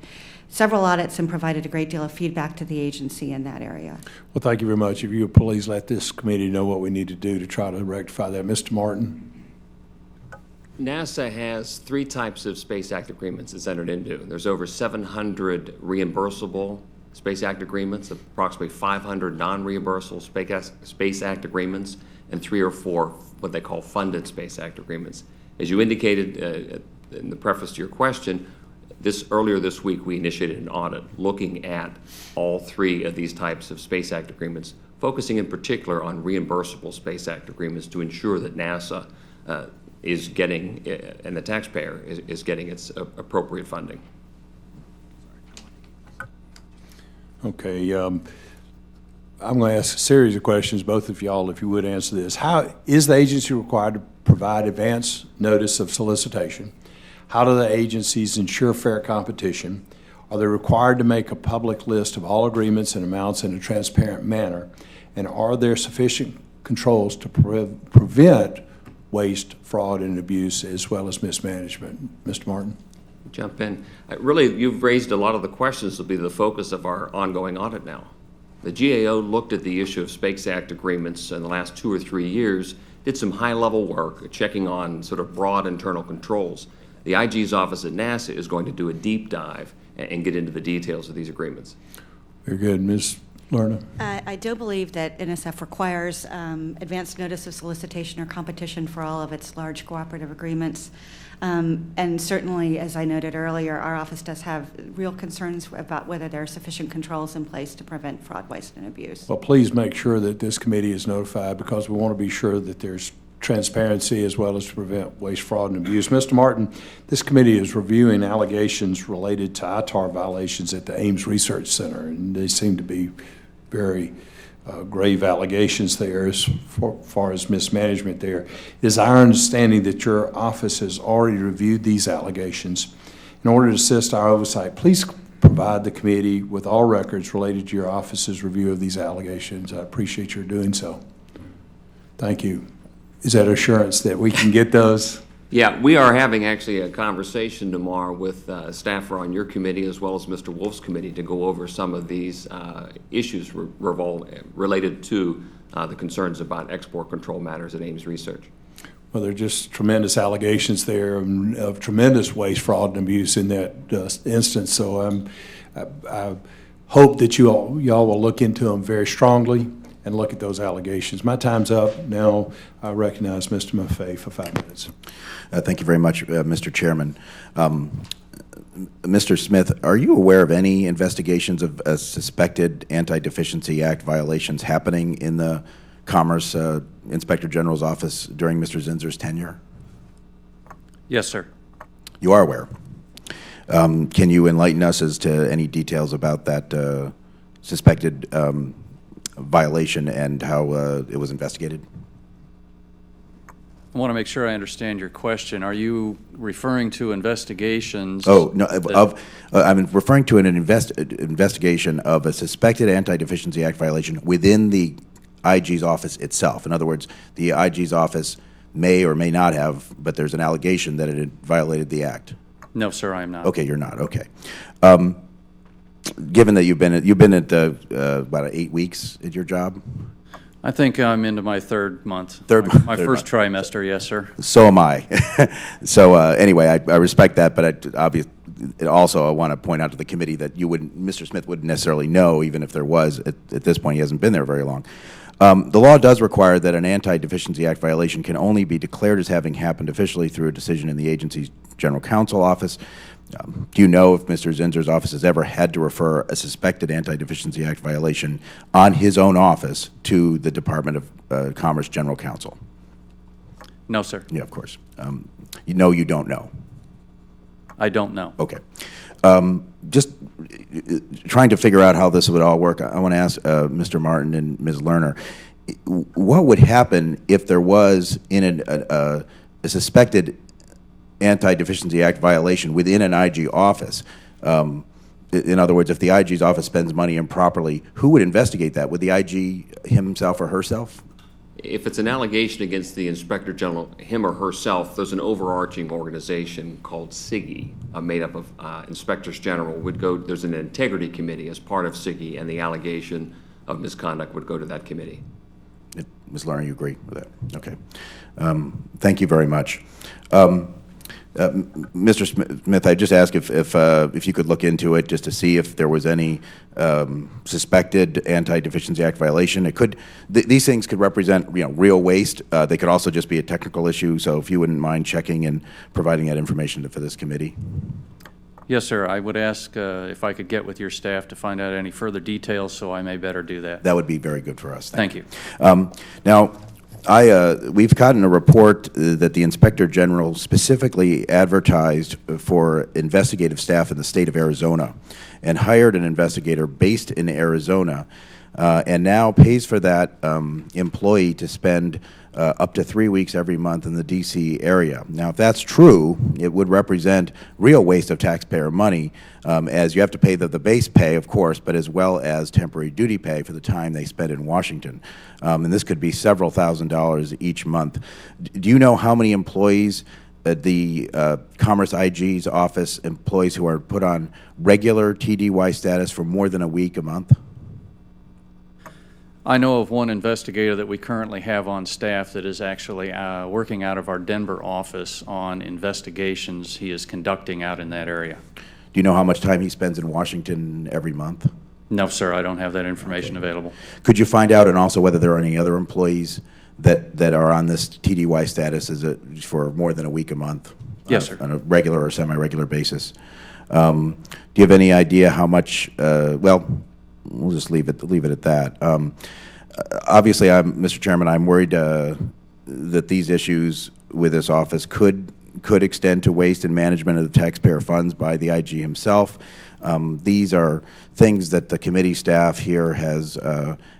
several audits and provided a great deal of feedback to the agency in that area. Well, thank you very much. If you would please let this committee know what we need to do to try to rectify that. Mr. Martin. NASA has 3 types of Space Act agreements it's entered into. There's over 700 reimbursable Space Act agreements, approximately 500 non-reimbursable Space Act agreements, and 3 or 4 what they call funded Space Act agreements. As you indicated in the preface to your question, earlier this week we initiated an audit looking at all 3 of these types of Space Act agreements focusing in particular on reimbursable Space Act agreements to ensure that NASA is getting, and the taxpayer is getting its appropriate funding. Okay, I'm going to ask a series of questions, both of y'all, if you would answer this. How is the agency required to provide advance notice of solicitation? How do the agencies ensure fair competition? Are they required to make a public list of all agreements and amounts in a transparent manner? And are there sufficient controls to prevent waste, fraud, and abuse, as well as mismanagement? Mr. Morton? Jump in. Really, you've raised a lot of the questions that will be the focus of our ongoing audit now. The GAO looked at the issue of Space Act agreements in the last 2 or 3 years, did some high-level work checking on sort of broad internal controls. The IG's office at NASA is going to do a deep dive and get into the details of these agreements. Very good. Ms. Lerna? I do believe that NSF requires advance notice of solicitation or competition for all of its large cooperative agreements. And certainly, as I noted earlier, our office does have real concerns about whether there are sufficient controls in place to prevent fraud, waste, and abuse. Well, please make sure that this committee is notified, because we want to be sure that there's transparency as well as to prevent waste, fraud, and abuse. Mr. Martin, this committee is reviewing allegations related to ITAR violations at the Ames Research Center, and they seem to be very grave allegations there as far as mismanagement there. It is our understanding that your office has already reviewed these allegations. In order to assist our oversight, please provide the committee with all records related to your office's review of these allegations. I appreciate your doing so. Thank you. Is that assurance that we can get those? Yeah, we are having actually a conversation tomorrow with staff on your committee as well as Mr. Wolf's committee to go over some of these issues related to the concerns about export control matters at Ames Research. Well, there are just tremendous allegations there of tremendous waste, fraud, and abuse in that instance. So I hope that y'all will look into them very strongly and look at those allegations. My time's up. Now I recognize Mr. Maffei for 5 minutes. Thank you very much, Mr. Chairman. Mr. Smith, are you aware of any investigations of suspected Anti-Deficiency Act violations happening in the Commerce Inspector General's office during Mr. Zinser's tenure? Yes, sir. You are aware. Can you enlighten us as to any details about that suspected violation and how it was investigated? I want to make sure I understand your question. Are you referring to investigations? Oh, no, I'm referring to an investigation of a suspected Anti-Deficiency Act violation within the IG's office itself. In other words, the IG's office may or may not have, but there's an allegation that it had violated the act. No, sir, I am not. Okay, you're not. Okay. Given that you've been at about 8 weeks at your job. I think I'm into my third month. My third first month. trimester, yes, sir. So am I. So anyway, I respect that, but also I want to point out to the committee that Mr. Smith wouldn't necessarily know, even if there was. At this point, he hasn't been there very long. The law does require that an Anti-Deficiency Act violation can only be declared as having happened officially through a decision in the agency's general counsel office. Do you know if Mr. Zinser's office has ever had to refer a suspected Anti-Deficiency Act violation on his own office to the Department of Commerce General Counsel? No, sir. Yeah, of course. You don't know. I don't know. Okay. Just trying to figure out how this would all work, I want to ask Mr. Martin and Ms. Lerner, what would happen if there was in a suspected Anti-Deficiency Act violation within an IG office? In other words, if the IG's office spends money improperly, who would investigate that? Would the IG himself or herself? If it's an allegation against the Inspector General, him or herself, there's an overarching organization called SIGI, made up of Inspectors General. There's an integrity committee as part of SIGI, and the allegation of misconduct would go to that committee. Ms. Lerner, you agree with that? Okay. Thank you very much. Mr. Smith, I just ask if you could look into it just to see if there was any suspected Anti-Deficiency Act violation. These things could represent real waste. They could also just be a technical issue. So if you wouldn't mind checking and providing that information for this committee. Yes, sir. I would ask if I could get with your staff to find out any further details, so I may better do that. That would be very good for us. Thank you. Now, we've gotten a report that the Inspector General specifically advertised for investigative staff in the state of Arizona and hired an investigator based in Arizona and now pays for that employee to spend up to 3 weeks every month in the D.C. area. Now, if that's true, it would represent real waste of taxpayer money, as you have to pay the base pay, of course, but as well as temporary duty pay for the time they spent in Washington. And this could be several $1,000s each month. Do you know how many employees the Commerce IG's office employees who are put on regular TDY status for more than a week a month? I know of one investigator that we currently have on staff that is actually working out of our Denver office on investigations he is conducting out in that area. Do you know how much time he spends in Washington every month? No, sir, I don't have that information available. Could you find out, and also whether there are any other employees that are on this TDY status for more than a week a month? Yes, sir. On a regular or semi-regular basis. Do you have any idea how much, well, we'll just leave it at that. Obviously, Mr. Chairman, I'm worried that these issues with this office could extend to waste and management of the taxpayer funds by the IG himself. These are things that the committee staff here has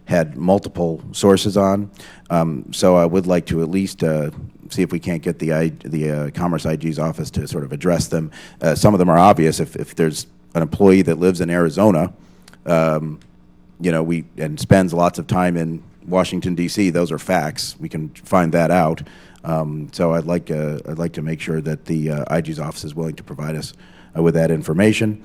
had multiple sources on. So I would like to at least see if we can't get the Commerce IG's office to sort of address them. Some of them are obvious. If there's an employee that lives in Arizona, you know, and spends lots of time in Washington, D.C., those are facts. We can find that out. So I'd like to make sure that the IG's office is willing to provide us with that information.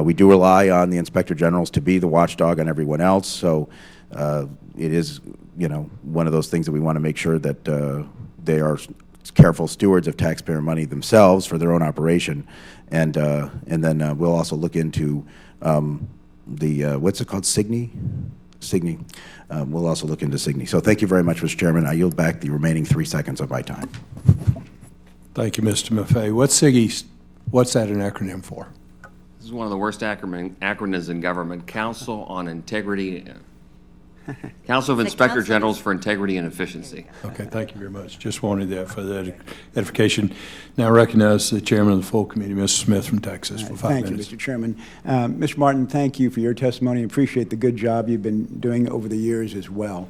We do rely on the Inspector Generals to be the watchdog on everyone else, so it is, you know, one of those things that we want to make sure that they are careful stewards of taxpayer money themselves for their own operation, and then we'll also look into the what's it called, SIGNY? SIGNY. We'll also look into SIGNY. So thank you very much, Mr. Chairman. I yield back the remaining 3 seconds of my time. Thank you, Mr. Maffei. What's that an acronym for? This is one of the worst acronyms in government. Council on Integrity, Council of Inspector Generals for Integrity and Efficiency. Okay, thank you very much. Just wanted that for the edification. Now I recognize the chairman of the full committee, Mr. Smith from Texas, for 5 minutes. Thank you, Mr. Chairman. Mr. Martin, thank you for your testimony. Appreciate the good job you've been doing over the years as well.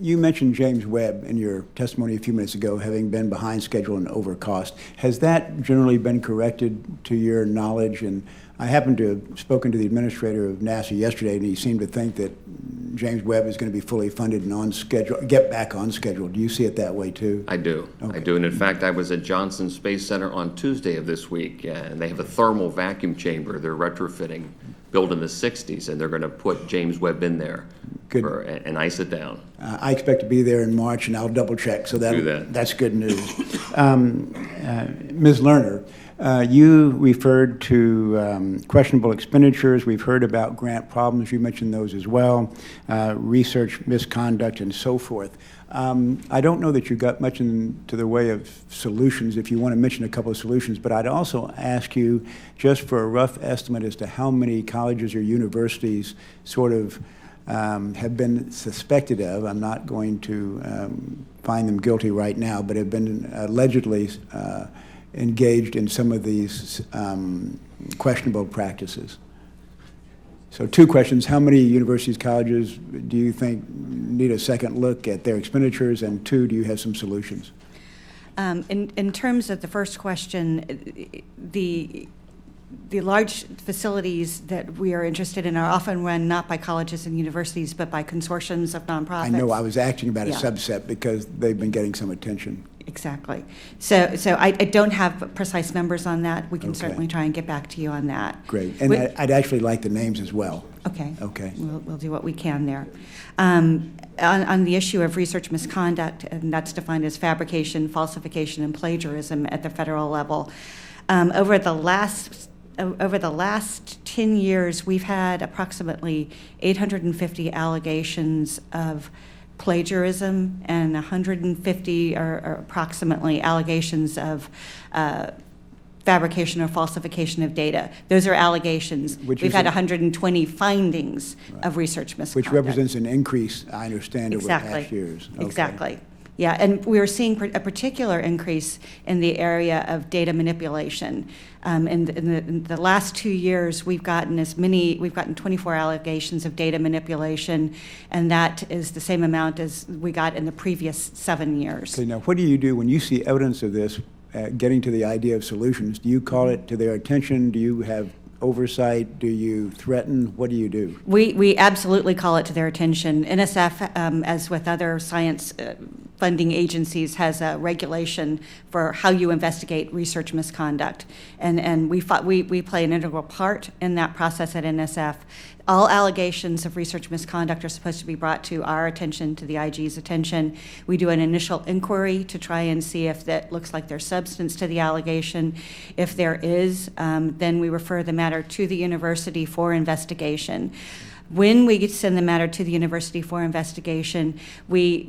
You mentioned James Webb in your testimony a few minutes ago, having been behind schedule and over cost. Has that generally been corrected to your knowledge? And I happened to have spoken to the administrator of NASA yesterday, and he seemed to think that James Webb is going to be fully funded and on schedule, get back on schedule. Do you see it that way too? I do. Okay. I do. And in fact, I was at Johnson Space Center on Tuesday of this week, and they have a thermal vacuum chamber they're retrofitting, built in the 60s, and they're going to put James Webb in there. Good. And ice it down. I expect to be there in March, and I'll double check. So that's good news. Ms. Lerner, you referred to questionable expenditures. We've heard about grant problems. You mentioned those as well, research misconduct, and so forth. I don't know that you got much into the way of solutions, if you want to mention a couple of solutions, but I'd also ask you just for a rough estimate as to how many colleges or universities sort of have been suspected of, I'm not going to find them guilty right now, but have been allegedly engaged in some of these questionable practices. So 2 questions. How many universities, colleges do you think need a second look at their expenditures? And 2, do you have some solutions? In terms of the first question, the large facilities that we are interested in are often run not by colleges and universities, but by consortiums of nonprofits. I know. I was asking about a Yeah. subset because they've been getting some attention. Exactly. So I don't have precise numbers on that. We can Okay. certainly try and get back to you on that. Great. And I'd actually like the names as well. Okay. Okay. We'll do what we can there. On the issue of research misconduct, and that's defined as fabrication, falsification, and plagiarism at the federal level, over the last 10 years, we've had approximately 850 allegations of plagiarism and 150 or approximately allegations of fabrication or falsification of data. Those are allegations. Which We've is had a- 120 findings of research misconduct. Which represents an increase, I understand, over Exactly. past years. Okay. Exactly. Yeah, and we are seeing a particular increase in the area of data manipulation. In the last 2 years, we've gotten 24 allegations of data manipulation, and that is the same amount as we got in the previous 7 years. Okay, now what do you do when you see evidence of this, getting to the idea of solutions? Do you call it to their attention? Do you have oversight? Do you threaten? What do you do? We absolutely call it to their attention. NSF, as with other science funding agencies, has a regulation for how you investigate research misconduct. And we play an integral part in that process at NSF. All allegations of research misconduct are supposed to be brought to our attention, to the IG's attention. We do an initial inquiry to try and see if that looks like there's substance to the allegation. If there is, then we refer the matter to the university for investigation. When we send the matter to the university for investigation, we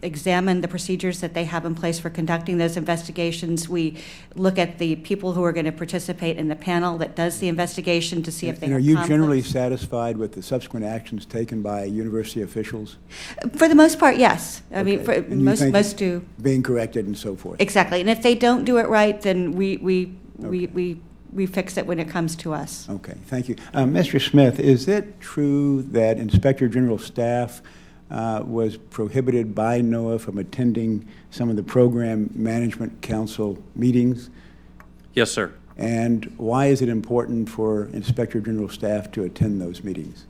examine the procedures that they have in place for conducting those investigations. We look at the people who are going to participate in the panel that does the investigation to see if they And have are you conflicts. generally satisfied with the subsequent actions taken by university officials? For the most part, yes. I mean, Okay. And you most think do. Being corrected and so forth? Exactly. And if they don't do it right, then we fix it when it comes to us. Okay, thank you. Mr. Smith, is it true that Inspector General staff was prohibited by NOAA from attending some of the Program Management Council meetings? Yes, sir. And why is it important for Inspector General staff to attend those meetings?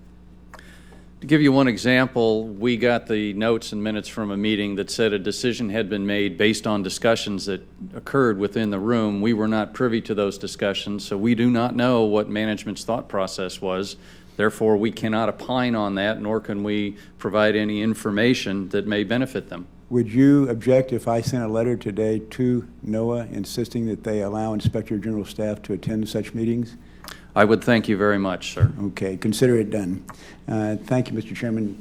To give you one example, we got the notes and minutes from a meeting that said a decision had been made based on discussions that occurred within the room. We were not privy to those discussions, so we do not know what management's thought process was. Therefore, we cannot opine on that, nor can we provide any information that may benefit them. Would you object if I sent a letter today to NOAA insisting that they allow Inspector General staff to attend such meetings? I would thank you very much, sir. Okay, consider it done. Thank you, Mr. Chairman.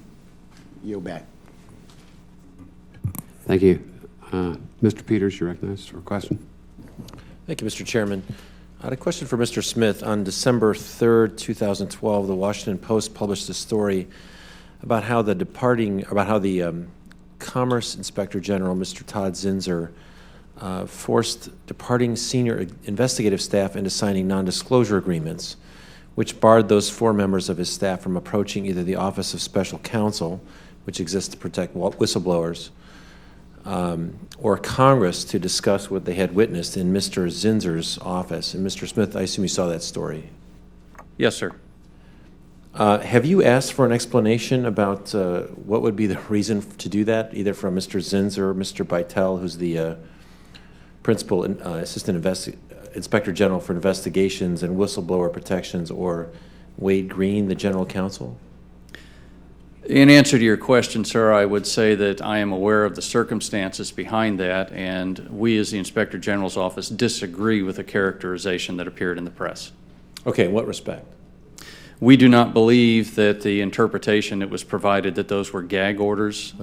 Yield back. Thank you. Mr. Peters, you're recognized for a question. Thank you, Mr. Chairman. I had a question for Mr. Smith. On December 3rd, 2012, the Washington Post published a story about how the Commerce Inspector General, Mr. Todd Zinsser, forced departing senior investigative staff into signing non-disclosure agreements, which barred those 4 members of his staff from approaching either the Office of Special Counsel, which exists to protect whistleblowers, or Congress to discuss what they had witnessed in Mr. Zinsser's office. And Mr. Smith, I assume you saw that story. Yes, sir. Have you asked for an explanation about what would be the reason to do that, either from Mr. Zinsser or Mr. Bytel, who's the Principal Assistant Inspector General for Investigations and Whistleblower Protections, or Wade Green, the General Counsel? In answer to your question, sir, I would say that I am aware of the circumstances behind that, and we as the Inspector General's office disagree with the characterization that appeared in the press. Okay, in what respect? We do not believe that the interpretation that was provided that those were gag orders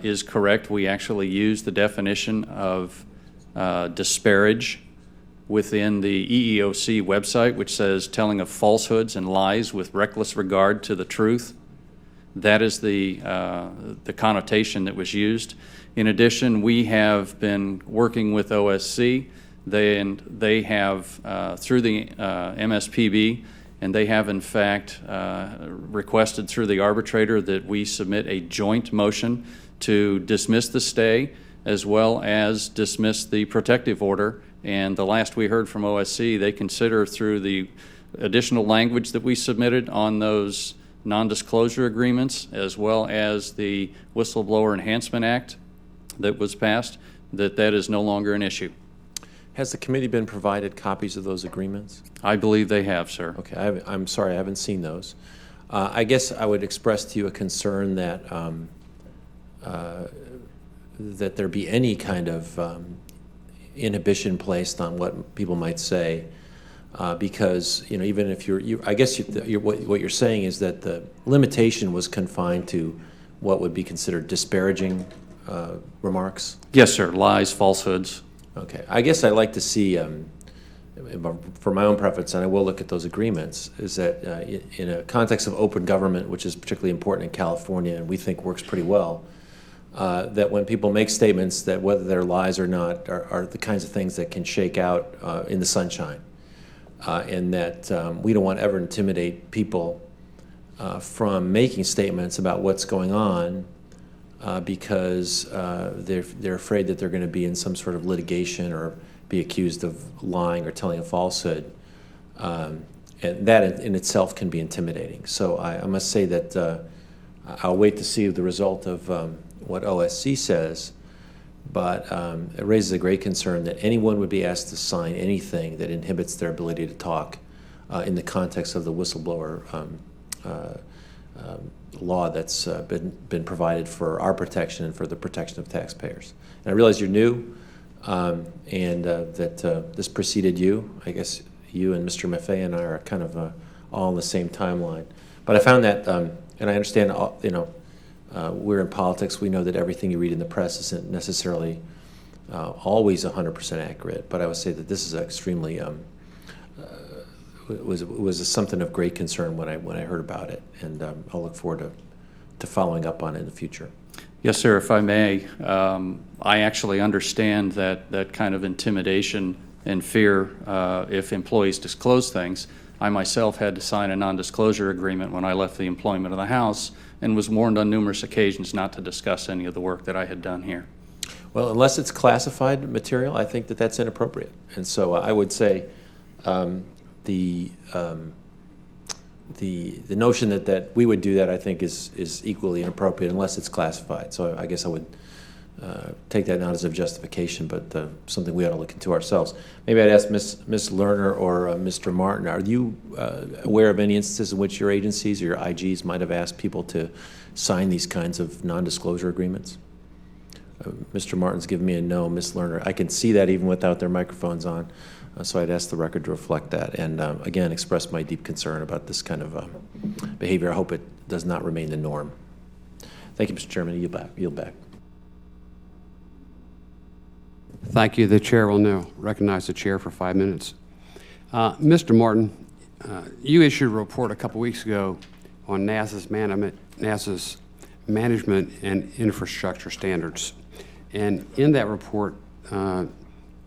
is correct. We actually use the definition of disparage within the EEOC website, which says telling of falsehoods and lies with reckless regard to the truth. That is the connotation that was used. In addition, we have been working with OSC. They have, through the MSPB, and they have in fact requested through the arbitrator that we submit a joint motion to dismiss the stay as well as dismiss the protective order. And the last we heard from OSC, they consider through the additional language that we submitted on those non-disclosure agreements as well as the Whistleblower Enhancement Act that was passed, that is no longer an issue. Has the committee been provided copies of those agreements? I believe they have, sir. Okay, I'm sorry, I haven't seen those. I guess I would express to you a concern that that there be any kind of inhibition placed on what people might say, because even if I guess what you're saying is that the limitation was confined to what would be considered disparaging remarks. Yes, sir. Lies, falsehoods. Okay, I guess I'd like to see, for my own preference, and I will look at those agreements, is that in a context of open government, which is particularly important in California and we think works pretty well, that when people make statements that whether they're lies or not are the kinds of things that can shake out in the sunshine. And that we don't want to ever intimidate people from making statements about what's going on because they're afraid that they're going to be in some sort of litigation or be accused of lying or telling a falsehood. And that in itself can be intimidating. So I must say that I'll wait to see the result of what OSC says, but it raises a great concern that anyone would be asked to sign anything that inhibits their ability to talk in the context of the whistleblower law that's been provided for our protection and for the protection of taxpayers. And I realize you're new and that this preceded you. I guess you and Mr. Maffei and I are kind of all on the same timeline. But I found that, and I understand, we're in politics. We know that everything you read in the press isn't necessarily always 100% accurate. But I would say that this is extremely was something of great concern when I heard about it, and I'll look forward to following up on it in the future. Yes, sir, if I may. I actually understand that kind of intimidation and fear if employees disclose things. I myself had to sign a non-disclosure agreement when I left the employment of the House and was warned on numerous occasions not to discuss any of the work that I had done here. Well, unless it's classified material, I think that that's inappropriate. And so I would say the notion that we would do that, I think, is equally inappropriate unless it's classified. So I guess I would take that not as a justification, but something we ought to look into ourselves. Maybe I'd ask Ms. Lerner or Mr. Martin, are you aware of any instances in which your agencies or your IGs might have asked people to sign these kinds of non-disclosure agreements? Mr. Martin's given me a no. Ms. Lerner, I can see that even without their microphones on. So I'd ask the record to reflect that, and again, express my deep concern about this kind of behavior. I hope it does not remain the norm. Thank you, Mr. Chairman. Yield back. Thank you. The chair will now recognize the chair for 5 minutes. Mr. Morton, you issued a report a couple weeks ago on NASA's management and infrastructure standards, and in that report,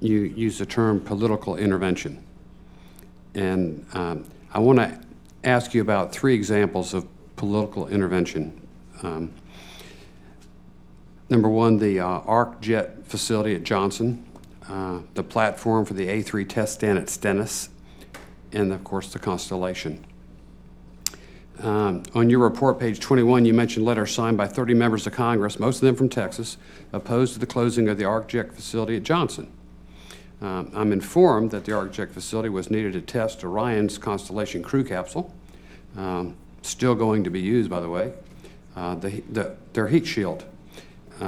you used the term political intervention. And I want to ask you about 3 examples of political intervention. Number 1, the ARC jet facility at Johnson, the platform for the A3 test stand at Stennis, and of course the Constellation. On your report, page 21, you mentioned letters signed by 30 members of Congress, most of them from Texas, opposed to the closing of the ARC jet facility at Johnson. I'm informed that the ARC jet facility was needed to test Orion's Constellation crew capsule, still going to be used, by the way, their heat shield.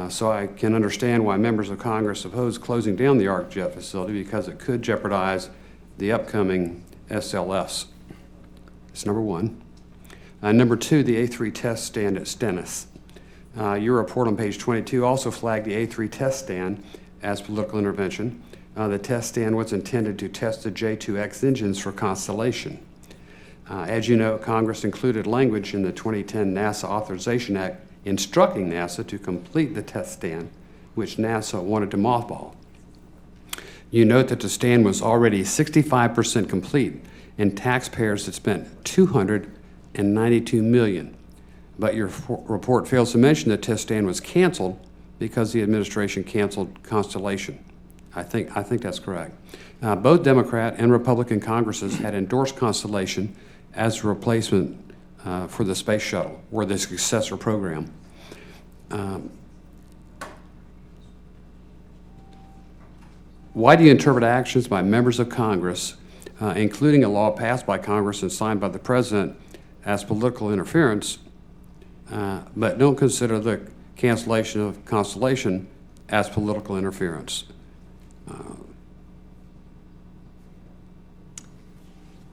So I can understand why members of Congress oppose closing down the ARC jet facility, because it could jeopardize the upcoming SLS. That's number 1. Number 2, the A3 test stand at Stennis. Your report on page 22 also flagged the A3 test stand as political intervention. The test stand was intended to test the J2X engines for Constellation. As you know, Congress included language in the 2010 NASA Authorization Act instructing NASA to complete the test stand, which NASA wanted to mothball. You note that the stand was already 65% complete, and taxpayers had spent $292 million. But your report fails to mention the test stand was canceled because the administration canceled Constellation. I think that's correct. Both Democrat and Republican Congresses had endorsed Constellation as a replacement for the space shuttle, or the successor program. Why do you interpret actions by members of Congress, including a law passed by Congress and signed by the President, as political interference, but don't consider the cancellation of Constellation as political interference?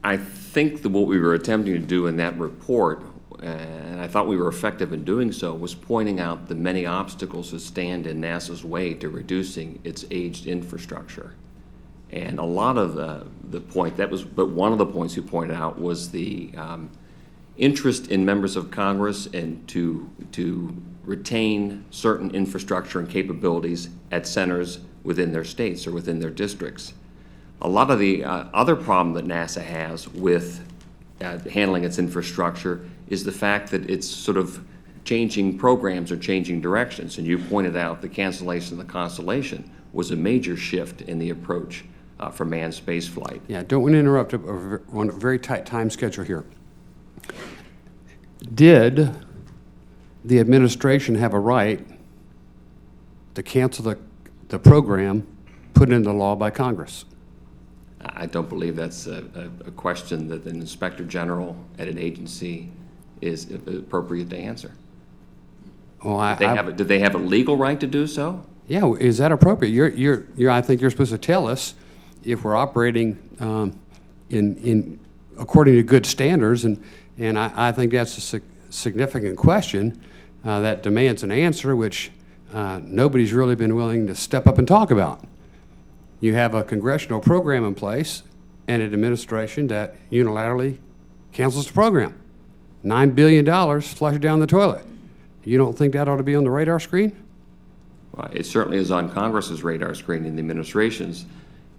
I think that what we were attempting to do in that report, and I thought we were effective in doing so, was pointing out the many obstacles that stand in NASA's way to reducing its aged infrastructure. And a lot of the point, but one of the points you pointed out was the interest in members of Congress and to retain certain infrastructure and capabilities at centers within their states or within their districts. A lot of the other problem that NASA has with handling its infrastructure is the fact that it's sort of changing programs or changing directions. And you pointed out the cancellation of the Constellation was a major shift in the approach for manned spaceflight. Yeah, don't want to interrupt on a very tight time schedule here. Did the administration have a right to cancel the program put into law by Congress? I don't believe that's a question that an inspector general at an agency is appropriate to answer. Well, Did they have a legal right to do so? yeah, is that appropriate? I think you're supposed to tell us if we're operating in according to good standards, and I think that's a significant question that demands an answer, which nobody's really been willing to step up and talk about. You have a congressional program in place and an administration that unilaterally cancels the program. $9 billion flushed down the toilet. You don't think that ought to be on the radar screen? Well, it certainly is on Congress's radar screen in the administration's.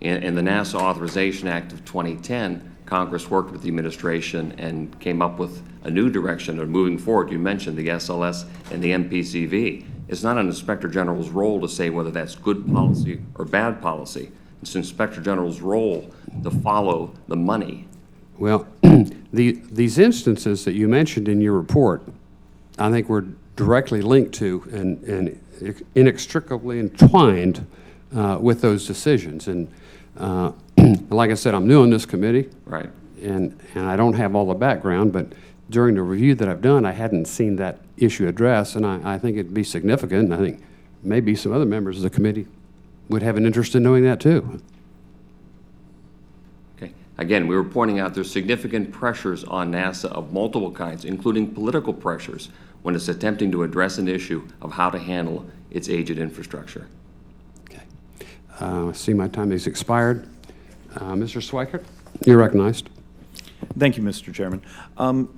In the NASA Authorization Act of 2010, Congress worked with the administration and came up with a new direction of moving forward. You mentioned the SLS and the MPCV. It's not an Inspector General's role to say whether that's good policy or bad policy. It's an Inspector General's role to follow the money. Well, these instances that you mentioned in your report, I think were directly linked to and inextricably entwined with those decisions. And like I said, I'm new on this committee. Right. And I don't have all the background, but during the review that I've done, I hadn't seen that issue addressed, and I think it'd be significant, and I think maybe some other members of the committee would have an interest in knowing that too. Okay. Again, we were pointing out there's significant pressures on NASA of multiple kinds, including political pressures, when it's attempting to address an issue of how to handle its aged infrastructure. Okay. I see my time has expired. Mr. Schweikert, you're recognized. Thank you, Mr. Chairman.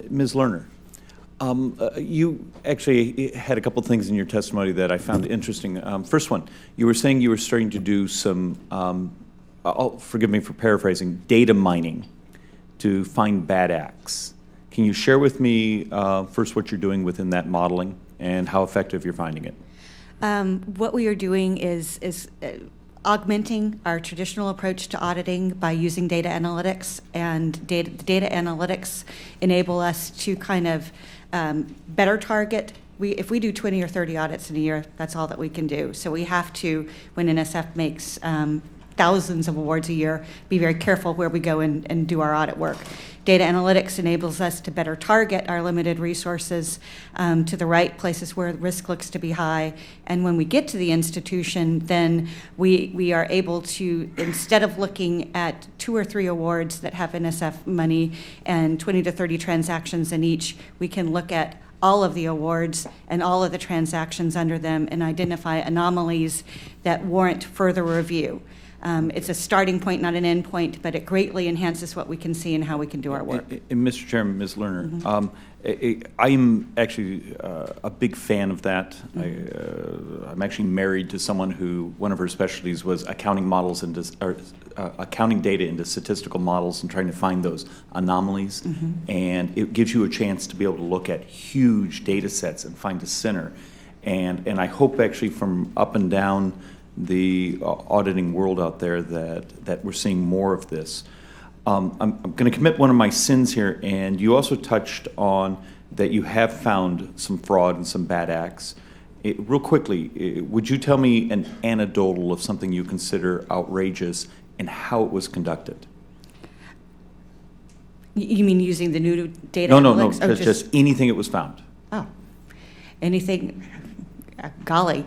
Ms. Lerner, you actually had a couple things in your testimony that I found interesting. First one, you were saying you were starting to do some, forgive me for paraphrasing, data mining to find bad acts. Can you share with me first what you're doing within that modeling and how effective you're finding it? What we are doing is augmenting our traditional approach to auditing by using data analytics, and data analytics enable us to kind of better target. If we do 20 or 30 audits in a year, that's all that we can do. So we have to, when NSF makes thousands of awards a year, be very careful where we go and do our audit work. Data analytics enables us to better target our limited resources to the right places where risk looks to be high. And when we get to the institution, then we are able to, instead of looking at 2 or 3 awards that have NSF money and 20 to 30 transactions in each, we can look at all of the awards and all of the transactions under them and identify anomalies that warrant further review. It's a starting point, not an end point, but it greatly enhances what we can see and how we can do our work. And Mr. Chairman, Ms. Lerner, I'm actually a big fan of that. I'm actually married to someone who, one of her specialties was accounting models accounting data into statistical models and trying to find those anomalies. And it gives you a chance to be able to look at huge data sets and find a center. And I hope actually from up and down the auditing world out there that we're seeing more of this. I'm going to commit one of my sins here, and you also touched on that you have found some fraud and some bad acts. Real quickly, would you tell me an anecdotal of something you consider outrageous and how it was conducted? You mean using the new data No, analytics? no, just anything that was found. Oh, anything, golly.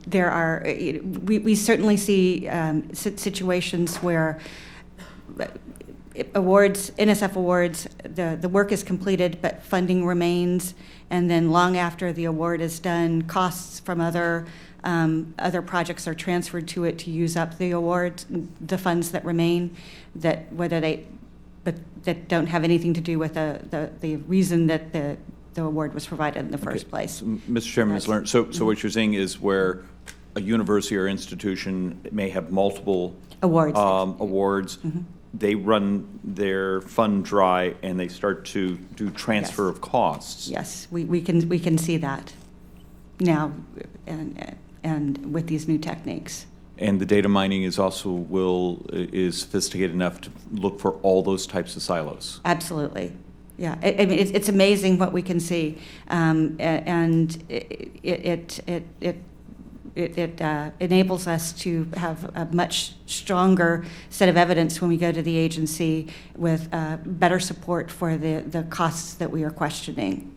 There are, we certainly see situations where awards, NSF awards, the work is completed, but funding remains. And then long after the award is done, costs from other projects are transferred to it to use up the award, the funds that remain, that don't have anything to do with the reason that the award was provided in the first place. Mr. Chairman, Ms. Lerner, so what you're saying is where a university or institution may have multiple Awards. awards, they run their fund dry and they start to do transfer of costs. Yes, we can see that now, and with these new techniques. And the data mining is also is sophisticated enough to look for all those types of silos. Absolutely. Yeah, I mean, it's amazing what we can see, and it enables us to have a much stronger set of evidence when we go to the agency with better support for the costs that we are questioning.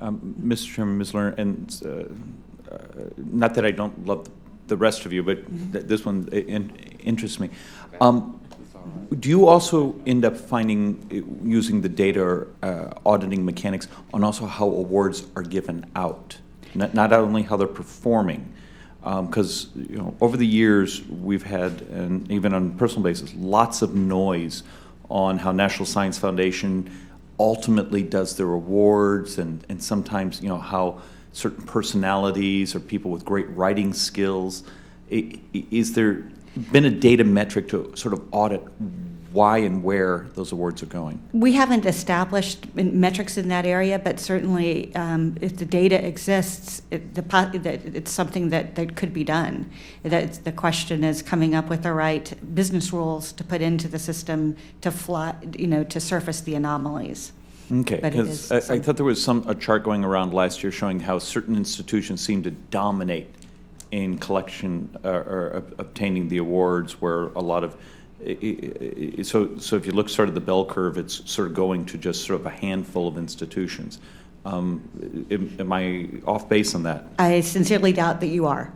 Mr. Chairman, Ms. Lerner, and not that I don't love the rest of you, but this one interests me. Do you also end up finding, using the data or auditing mechanics on also how awards are given out? Not only how they're performing, because over the years we've had, and even on a personal basis, lots of noise on how National Science Foundation ultimately does their awards, and sometimes how certain personalities or people with great writing skills. Is there been a data metric to sort of audit why and where those awards are going? We haven't established metrics in that area, but certainly if the data exists, it's something that could be done. The question is coming up with the right business rules to put into the system to surface the anomalies. Okay, because I thought there was a chart going around last year showing how certain institutions seem to dominate in collection or obtaining the awards, where a lot of so if you look sort of the bell curve, it's sort of going to just sort of a handful of institutions. Am I off base on that? I sincerely doubt that you are.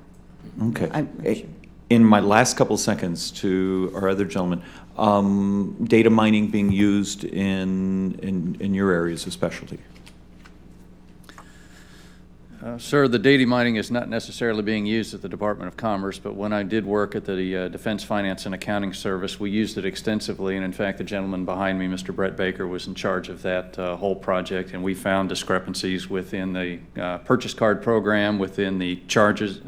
Okay. In my last couple seconds to our other gentleman, data mining being used in your areas of specialty? Sir, the data mining is not necessarily being used at the Department of Commerce, but when I did work at the Defense Finance and Accounting Service, we used it extensively, and in fact, the gentleman behind me, Mr. Brett Baker, was in charge of that whole project, and we found discrepancies within the purchase card program, within the charges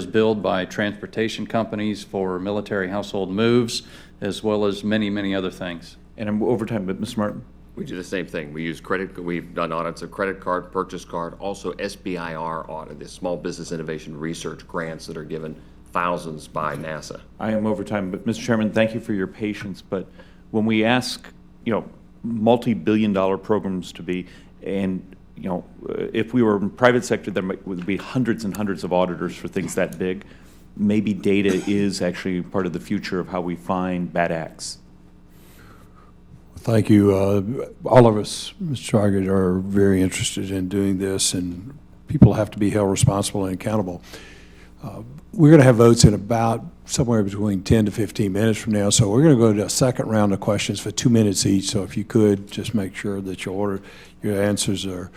billed by transportation companies for military household moves, as well as many, many other things. And I'm over time, but Mr. Martin? We do the same thing. We use we've done audits of credit card, purchase card, also SBIR audit, the Small Business Innovation Research grants that are given thousands by NASA. I am over time, but Mr. Chairman, thank you for your patience. But when we ask, multi-billion-dollar programs to be, and if we were in private sector, there would be hundreds and hundreds of auditors for things that big. Maybe data is actually part of the future of how we find bad acts. Thank you. All of us, Mr. Target, are very interested in doing this, and people have to be held responsible and accountable. We're going to have votes in about somewhere between 10 to 15 minutes from now, so we're going to go to a second round of questions for 2 minutes each. So if you could, just make sure that your answers are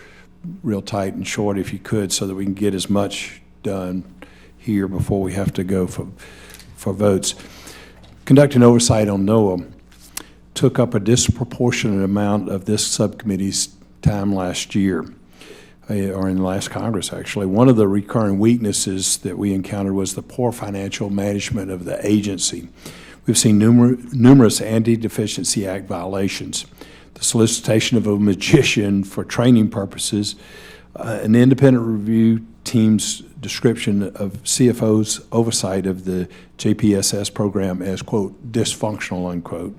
real tight and short if you could, so that we can get as much done here before we have to go for votes. Conducting oversight on NOAA took up a disproportionate amount of this subcommittee's time last year, or in the last Congress, actually. One of the recurring weaknesses that we encountered was the poor financial management of the agency. We've seen numerous Anti-Deficiency Act violations, the solicitation of a magician for training purposes, an independent review team's description of CFO's oversight of the JPSS program as, quote, dysfunctional, unquote,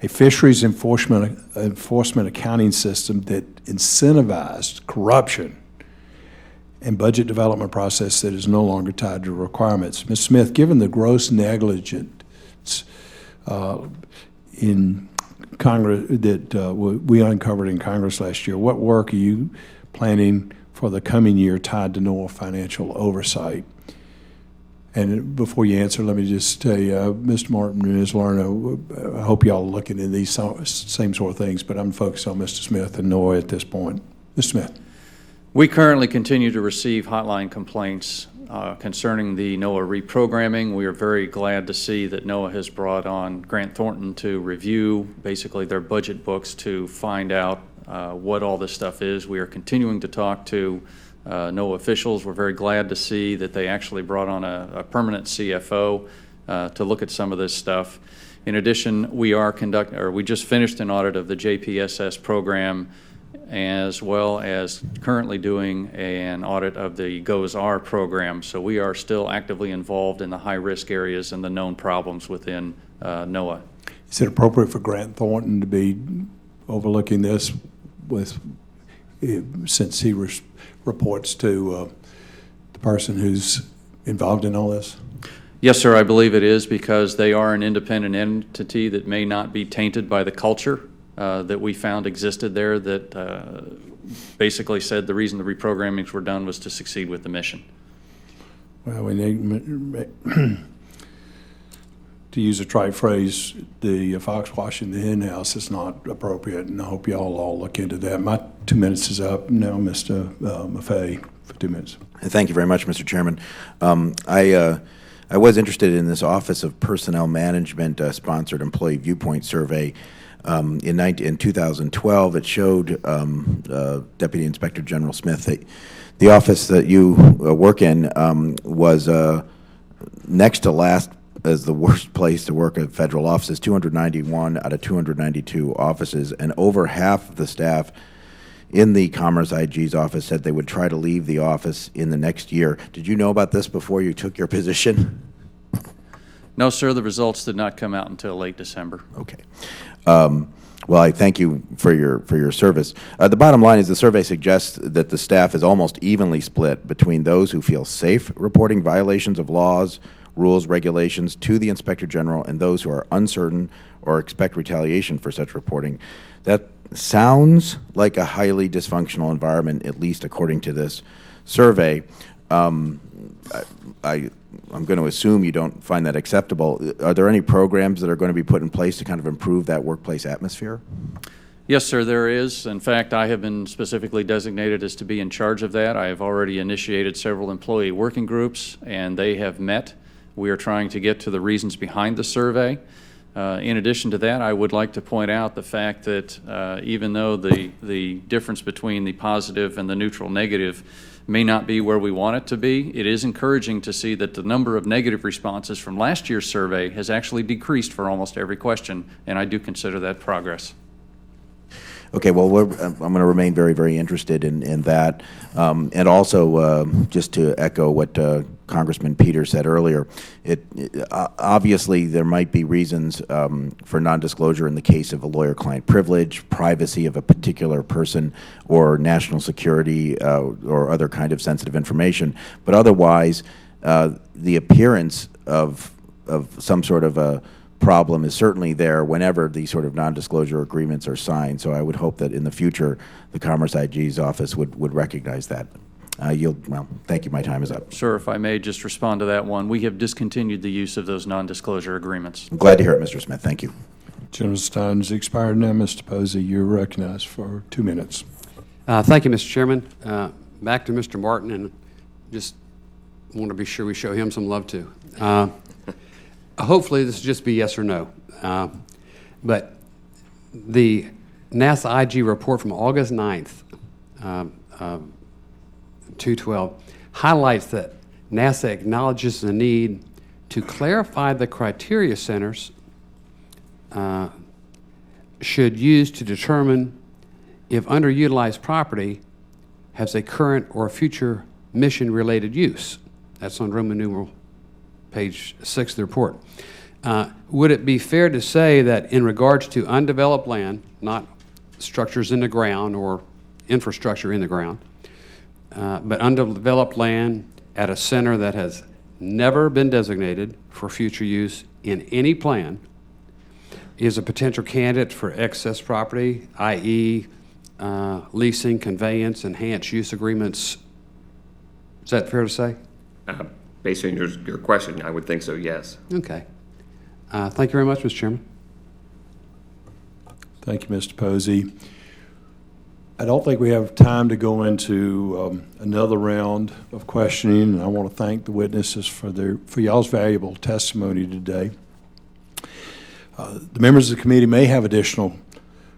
a fisheries enforcement accounting system that incentivized corruption, and budget development process that is no longer tied to requirements. Ms. Smith, given the gross negligence in Congress that we uncovered in Congress last year, what work are you planning for the coming year tied to NOAA financial oversight? And before you answer, let me just say, Mr. Martin and Ms. Lerner, I hope y'all are looking at these same sort of things, but I'm focused on Mr. Smith and Noah at this point. Mr. Smith. We currently continue to receive hotline complaints concerning the NOAA reprogramming. We are very glad to see that NOAA has brought on Grant Thornton to review basically their budget books to find out what all this stuff is. We are continuing to talk to NOAA officials. We're very glad to see that they actually brought on a permanent CFO to look at some of this stuff. In addition, we just finished an audit of the JPSS program, as well as currently doing an audit of the GOES-R program. So we are still actively involved in the high-risk areas and the known problems within NOAA. Is it appropriate for Grant Thornton to be overlooking this since he reports to the person who's involved in all this? Yes, sir, I believe it is, because they are an independent entity that may not be tainted by the culture that we found existed there, that basically said the reason the reprogrammings were done was to succeed with the mission. Well, we need, to use a trite phrase, the fox washing the hen house is not appropriate, and I hope y'all all look into that. My 2 minutes is up now, Mr. Maffei, for 2 minutes. Thank you very much, Mr. Chairman. I was interested in this Office of Personnel Management sponsored employee viewpoint survey. In 2012, it showed Deputy Inspector General Smith that the office that you work in was next to last as the worst place to work at federal offices, 291 out of 292 offices, and over half of the staff in the Commerce IG's office said they would try to leave the office in the next year. Did you know about this before you took your position? No, sir, the results did not come out until late December. Okay. Well, I thank you for your service. The bottom line is the survey suggests that the staff is almost evenly split between those who feel safe reporting violations of laws, rules, regulations to the Inspector General, and those who are uncertain or expect retaliation for such reporting. That sounds like a highly dysfunctional environment, at least according to this survey. I'm going to assume you don't find that acceptable. Are there any programs that are going to be put in place to kind of improve that workplace atmosphere? Yes, sir, there is. In fact, I have been specifically designated as to be in charge of that. I have already initiated several employee working groups, and they have met. We are trying to get to the reasons behind the survey. In addition to that, I would like to point out the fact that even though the difference between the positive and the neutral negative may not be where we want it to be, it is encouraging to see that the number of negative responses from last year's survey has actually decreased for almost every question, and I do consider that progress. Okay, well, I'm going to remain very, very interested in that. And also, just to echo what Congressman Peters said earlier, obviously there might be reasons for non-disclosure in the case of a lawyer-client privilege, privacy of a particular person, or national security or other kind of sensitive information. But otherwise, the appearance of some sort of a problem is certainly there whenever these sort of non-disclosure agreements are signed. So I would hope that in the future, the Commerce IG's office would recognize that. Well, thank you. My time is up. Sir, if I may just respond to that one, we have discontinued the use of those non-disclosure agreements. I'm glad to hear it, Mr. Smith. Thank you. Gentleman's time has expired now. Mr. Posey, you're recognized for 2 minutes. Thank you, Mr. Chairman. Back to Mr. Morton, and just want to be sure we show him some love, too. Hopefully, this will just be yes or no. But the NASA IG report from August 9th, 2012, highlights that NASA acknowledges the need to clarify the criteria centers should use to determine if underutilized property has a current or future mission-related use. That's on Roman numeral page 6 of the report. Would it be fair to say that in regards to undeveloped land, not structures in the ground or infrastructure in the ground, but undeveloped land at a center that has never been designated for future use in any plan is a potential candidate for excess property, i.e. Leasing, conveyance, enhanced use agreements? Is that fair to say? Based on your question, I would think so, yes. Okay. Thank you very much, Mr. Chairman. Thank you, Mr. Posey. I don't think we have time to go into another round of questioning, and I want to thank the witnesses for y'all's valuable testimony today. The members of the committee may have additional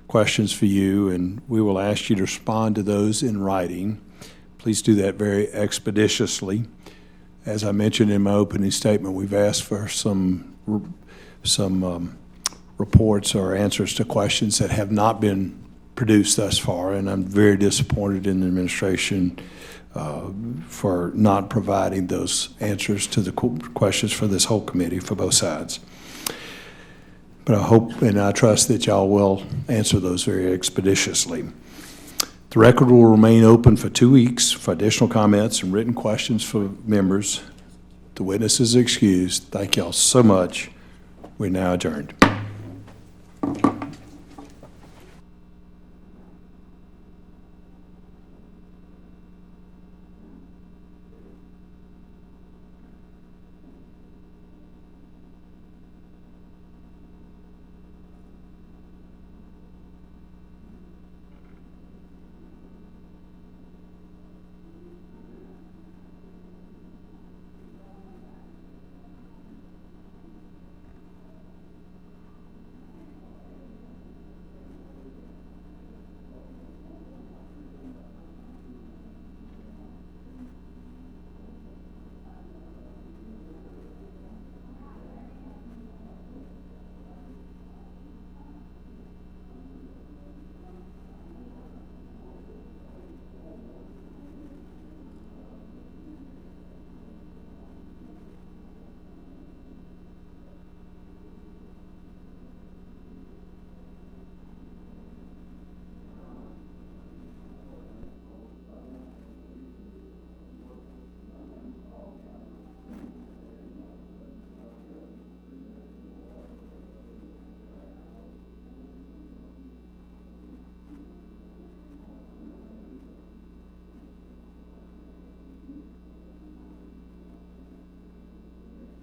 questions for you, and we will ask you to respond to those in writing. Please do that very expeditiously. As I mentioned in my opening statement, we've asked for some reports or answers to questions that have not been produced thus far, and I'm very disappointed in the administration for not providing those answers to the questions for this whole committee, for both sides. But I hope and I trust that y'all will answer those very expeditiously. The record will remain open for 2 weeks for additional comments and written questions for members. The witness is excused. Thank y'all so much. We're now adjourned.